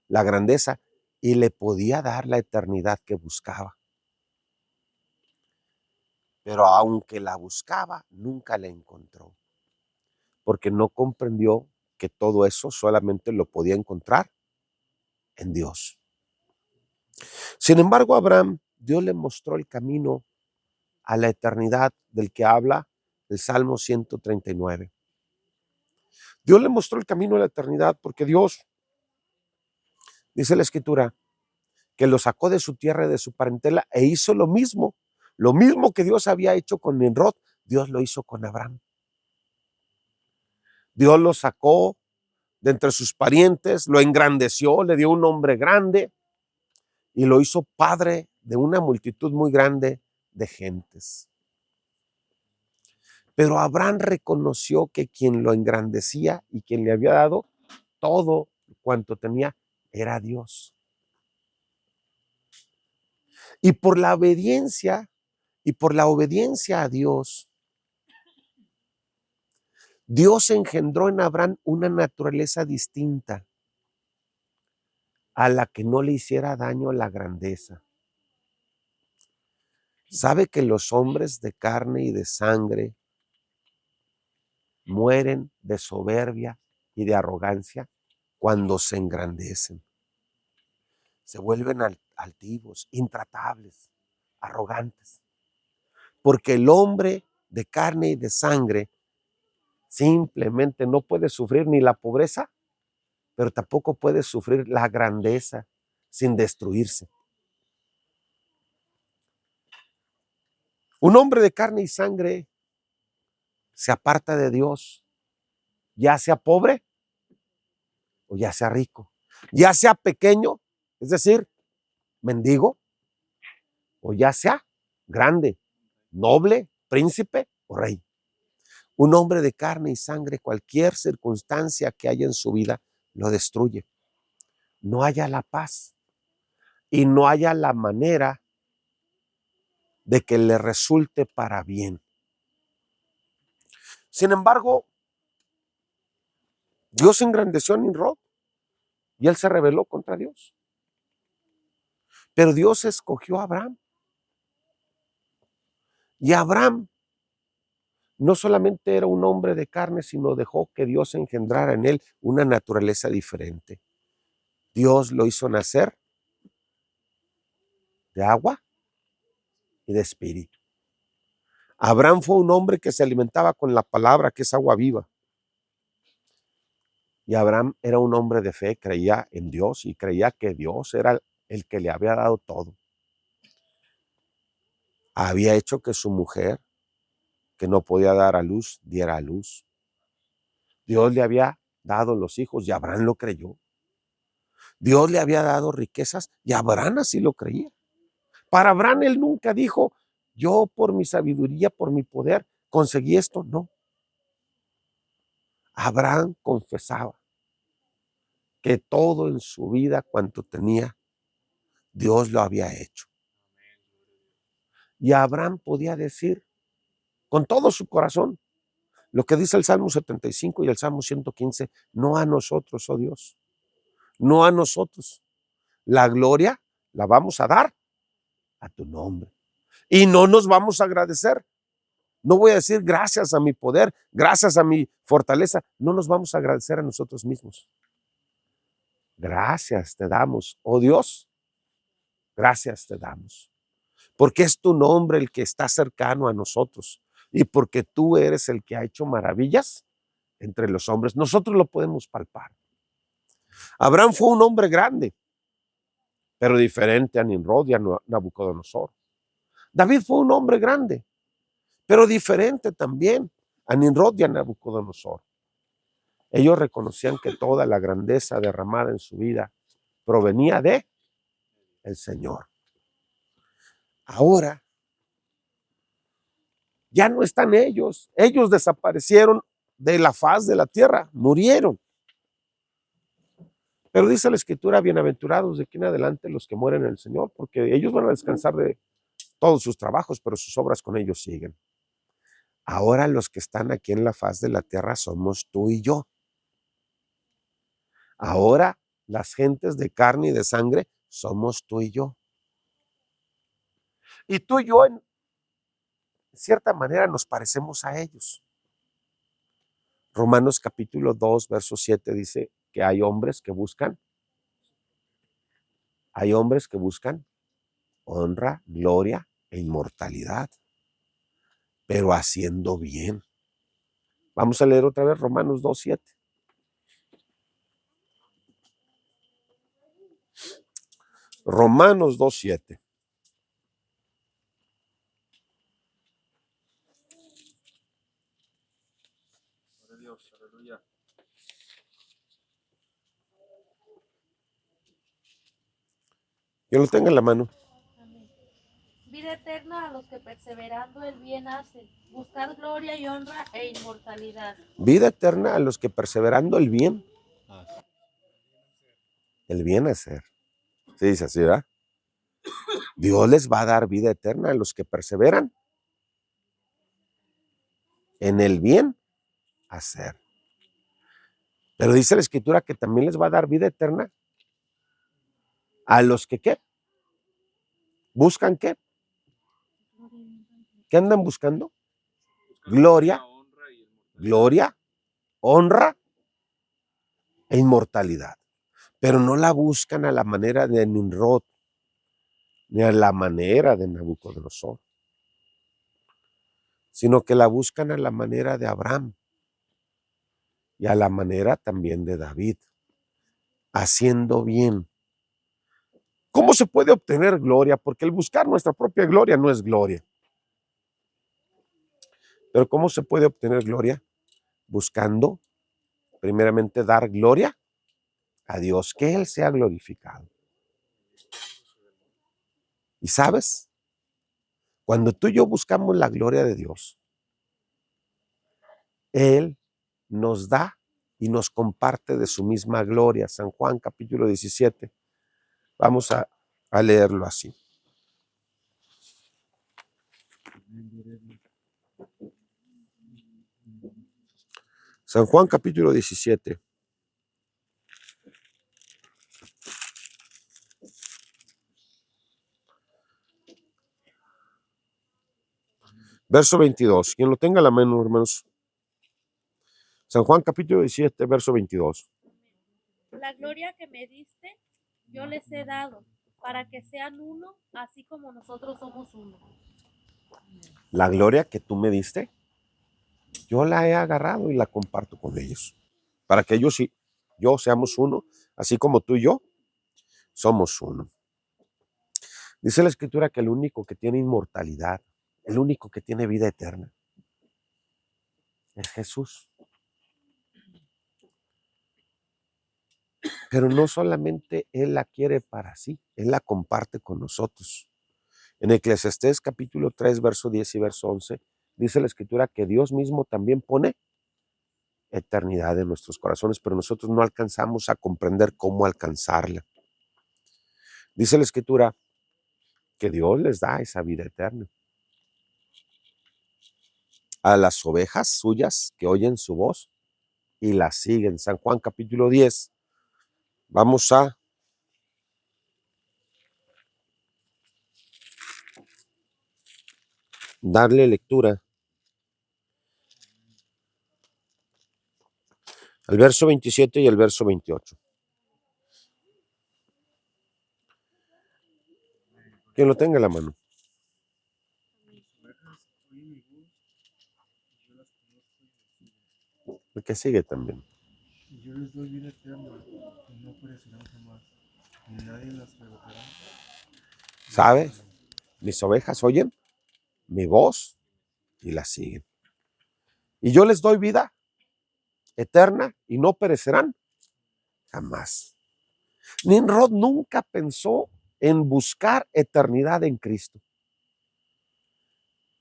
la grandeza y le podía dar la eternidad que buscaba. Pero aunque la buscaba, nunca la encontró, porque no comprendió que todo eso solamente lo podía encontrar en Dios. Sin embargo, a Abraham, Dios le mostró el camino a la eternidad del que habla el Salmo 139. Dios le mostró el camino a la eternidad porque Dios, dice la Escritura, que lo sacó de su tierra y de su parentela e hizo lo mismo que Dios había hecho con Nimrod, Dios lo hizo con Abraham. Dios lo sacó de entre sus parientes, lo engrandeció, le dio un nombre grande y lo hizo padre de una multitud muy grande de gentes. Pero Abraham reconoció que quien lo engrandecía y quien le había dado todo cuanto tenía era Dios. Y por la obediencia a Dios, Dios engendró en Abraham una naturaleza distinta a la que no le hiciera daño la grandeza. ¿Sabe que los hombres de carne y de sangre mueren de soberbia y de arrogancia cuando se engrandecen? Se vuelven altivos, intratables, arrogantes. Porque el hombre de carne y de sangre simplemente no puede sufrir ni la pobreza, pero tampoco puede sufrir la grandeza sin destruirse. Un hombre de carne y sangre se aparta de Dios, ya sea pobre o ya sea rico, ya sea pequeño, es decir, mendigo, o ya sea grande, noble, príncipe o rey. Un hombre de carne y sangre, cualquier circunstancia que haya en su vida, lo destruye. No haya la paz y no haya la manera de que le resulte para bien. Sin embargo, Dios engrandeció a Nimrod y él se rebeló contra Dios. Pero Dios escogió a Abraham. Y Abraham no solamente era un hombre de carne, sino dejó que Dios engendrara en él una naturaleza diferente. Dios lo hizo nacer de agua y de espíritu. Abraham fue un hombre que se alimentaba con la palabra, que es agua viva. Y Abraham era un hombre de fe, creía en Dios y creía que Dios era el que le había dado todo. Había hecho que su mujer, que no podía dar a luz, diera a luz. Dios le había dado los hijos y Abraham lo creyó. Dios le había dado riquezas y Abraham así lo creía. Para Abraham él nunca dijo, yo por mi sabiduría, por mi poder, conseguí esto. No. Abraham confesaba que todo en su vida, cuanto tenía, Dios lo había hecho. Y Abraham podía decir con todo su corazón lo que dice el Salmo 75 y el Salmo 115, no a nosotros, oh Dios, no a nosotros. La gloria la vamos a dar a tu nombre. Y no nos vamos a agradecer No voy a decir gracias a mi poder, gracias a mi fortaleza. No nos vamos a agradecer a nosotros mismos. Gracias te damos, oh Dios, gracias te damos. Porque es tu nombre el que está cercano a nosotros y porque tú eres el que ha hecho maravillas entre los hombres. Nosotros lo podemos palpar. Abraham fue un hombre grande, pero diferente a Nimrod y a Nabucodonosor. David fue un hombre grande, pero diferente también a Nimrod y a Nabucodonosor. Ellos reconocían que toda la grandeza derramada en su vida provenía de el Señor. Ahora ya no están ellos. Ellos desaparecieron de la faz de la tierra, murieron. Pero dice la Escritura, bienaventurados de aquí en adelante los que mueren en el Señor, porque ellos van a descansar de todos sus trabajos, pero sus obras con ellos siguen. Ahora los que están aquí en la faz de la tierra somos tú y yo. Ahora las gentes de carne y de sangre somos tú y yo. Y tú y yo en cierta manera nos parecemos a ellos. Romanos capítulo 2, verso 7 dice que hay hombres que buscan honra, gloria e inmortalidad, pero haciendo bien. Vamos a leer otra vez Romanos 2, 7. Romanos 2, 7. Que lo tenga en la mano. Amén. Vida eterna a los que perseverando el bien hacen, buscar gloria y honra e inmortalidad. Vida eterna a los que perseverando el bien hacer. Se dice así, ¿verdad? Dios les va a dar vida eterna a los que perseveran en el bien hacer. Pero dice la Escritura que también les va a dar vida eterna a los que ¿qué? ¿Buscan qué? ¿Qué andan buscando? Gloria, honra e inmortalidad. Pero no la buscan a la manera de Nimrod, ni a la manera de Nabucodonosor, sino que la buscan a la manera de Abraham y a la manera también de David, haciendo bien. ¿Cómo se puede obtener gloria? Porque el buscar nuestra propia gloria no es gloria. Pero ¿cómo se puede obtener gloria? Buscando, primeramente, dar gloria a Dios, que Él sea glorificado. ¿Y sabes? Cuando tú y yo buscamos la gloria de Dios, Él nos da y nos comparte de su misma gloria. San Juan capítulo 17. Vamos a leerlo así. San Juan capítulo 17. Verso 22. Quien lo tenga a la mano, hermanos. San Juan capítulo 17, verso 22. La gloria que me diste, yo les he dado, para que sean uno, así como nosotros somos uno. La gloria que tú me diste, yo la he agarrado y la comparto con ellos. Para que ellos y yo seamos uno, así como tú y yo somos uno. Dice la Escritura que el único que tiene inmortalidad, el único que tiene vida eterna, es Jesús. Pero no solamente Él la quiere para sí, Él la comparte con nosotros. En Eclesiastés capítulo 3, verso 10 y verso 11, dice la Escritura que Dios mismo también pone eternidad en nuestros corazones, pero nosotros no alcanzamos a comprender cómo alcanzarla. Dice la Escritura que Dios les da esa vida eterna a las ovejas suyas que oyen su voz y la siguen. San Juan capítulo 10. Vamos a darle lectura El verso 27 y el verso 28. Quien lo tenga en la mano. El que sigue también. Y yo les doy vida eterna, y no perecerán jamás, ni nadie las arrebatará. ¿Sabe? Mis ovejas oyen mi voz y la siguen. Y yo les doy vida eterna y no perecerán jamás. Nimrod nunca pensó en buscar eternidad en Cristo.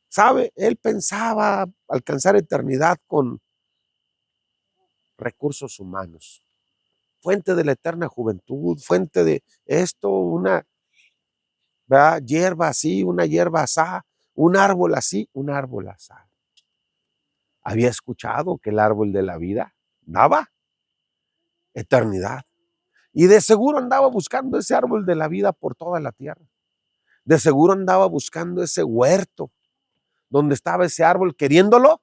¿Sabe? Él pensaba alcanzar eternidad con recursos humanos. Fuente de la eterna juventud, fuente de esto, una, ¿verdad?, hierba así, una hierba asá, un árbol así, un árbol asá. Había escuchado que el árbol de la vida daba eternidad. Y de seguro andaba buscando ese árbol de la vida por toda la tierra. De seguro andaba buscando ese huerto donde estaba ese árbol, queriéndolo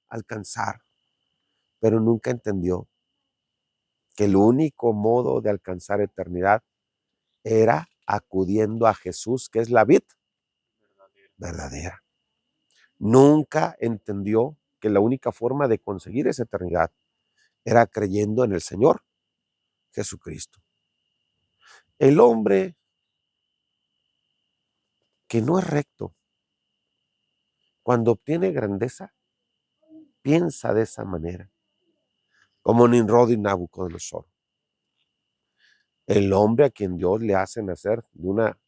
alcanzar. Pero nunca entendió que el único modo de alcanzar eternidad era acudiendo a Jesús, que es la vid verdadera. Nunca entendió que la única forma de conseguir esa eternidad era creyendo en el Señor Jesucristo. El hombre que no es recto, cuando obtiene grandeza, piensa de esa manera, como Nimrod y Nabucodonosor. El hombre a quien Dios le hace nacer de una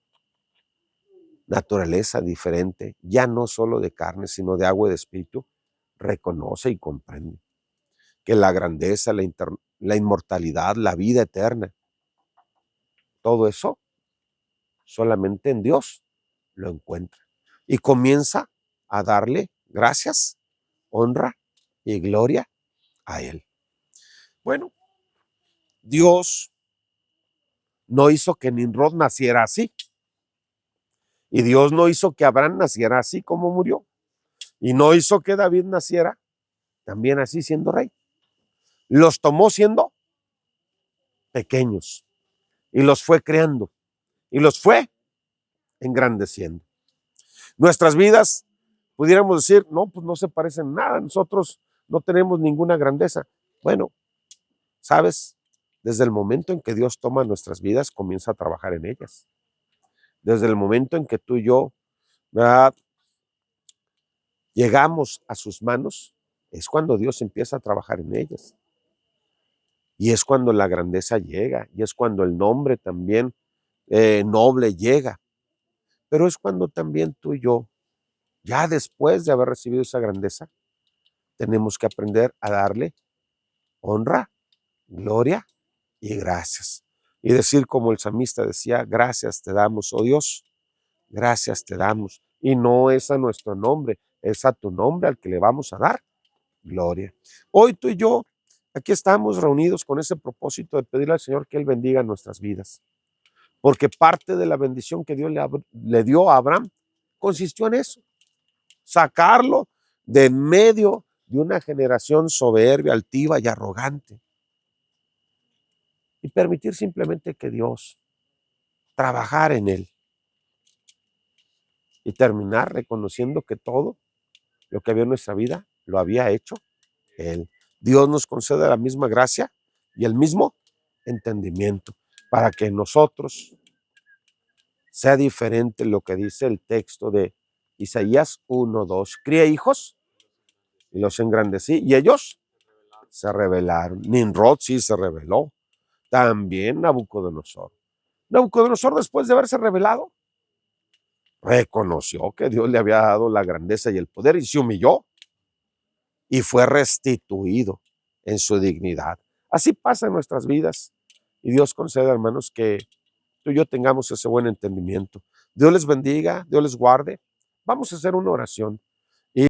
naturaleza diferente, ya no solo de carne, sino de agua y de espíritu, reconoce y comprende que la grandeza, la inmortalidad, la vida eterna, todo eso solamente en Dios lo encuentra. Y comienza a darle gracias, honra y gloria a Él. Bueno, Dios no hizo que Nimrod naciera así. Y Dios no hizo que Abraham naciera así como murió. Y no hizo que David naciera también así siendo rey. Los tomó siendo pequeños y los fue creando y los fue engrandeciendo. Nuestras vidas, pudiéramos decir, no, pues no se parecen nada, nosotros no tenemos ninguna grandeza. Bueno, ¿sabes? Desde el momento en que Dios toma nuestras vidas, comienza a trabajar en ellas. Desde el momento en que tú y yo, ¿verdad?, llegamos a sus manos, es cuando Dios empieza a trabajar en ellas. Y es cuando la grandeza llega, y es cuando el nombre también noble llega. Pero es cuando también tú y yo, ya después de haber recibido esa grandeza, tenemos que aprender a darle honra, gloria y gracias. Y decir como el salmista decía, gracias te damos, oh Dios, gracias te damos. Y no es a nuestro nombre, es a tu nombre al que le vamos a dar gloria. Hoy tú y yo aquí estamos reunidos con ese propósito de pedirle al Señor que Él bendiga nuestras vidas. Porque parte de la bendición que Dios le dio a Abraham consistió en eso. Sacarlo de en medio de una generación soberbia, altiva y arrogante. Y permitir simplemente que Dios trabajara en él. Y terminar reconociendo que todo lo que había en nuestra vida lo había hecho Él. Dios nos concede la misma gracia y el mismo entendimiento para que nosotros sea diferente lo que dice el texto de Isaías 1:2. Crié hijos y los engrandecí y ellos se rebelaron. Nimrod sí se rebeló. También Nabucodonosor. Nabucodonosor, después de haberse rebelado, reconoció que Dios le había dado la grandeza y el poder y se humilló y fue restituido en su dignidad. Así pasa en nuestras vidas y Dios conceda, hermanos, que tú y yo tengamos ese buen entendimiento. Dios les bendiga, Dios les guarde. Vamos a hacer una oración.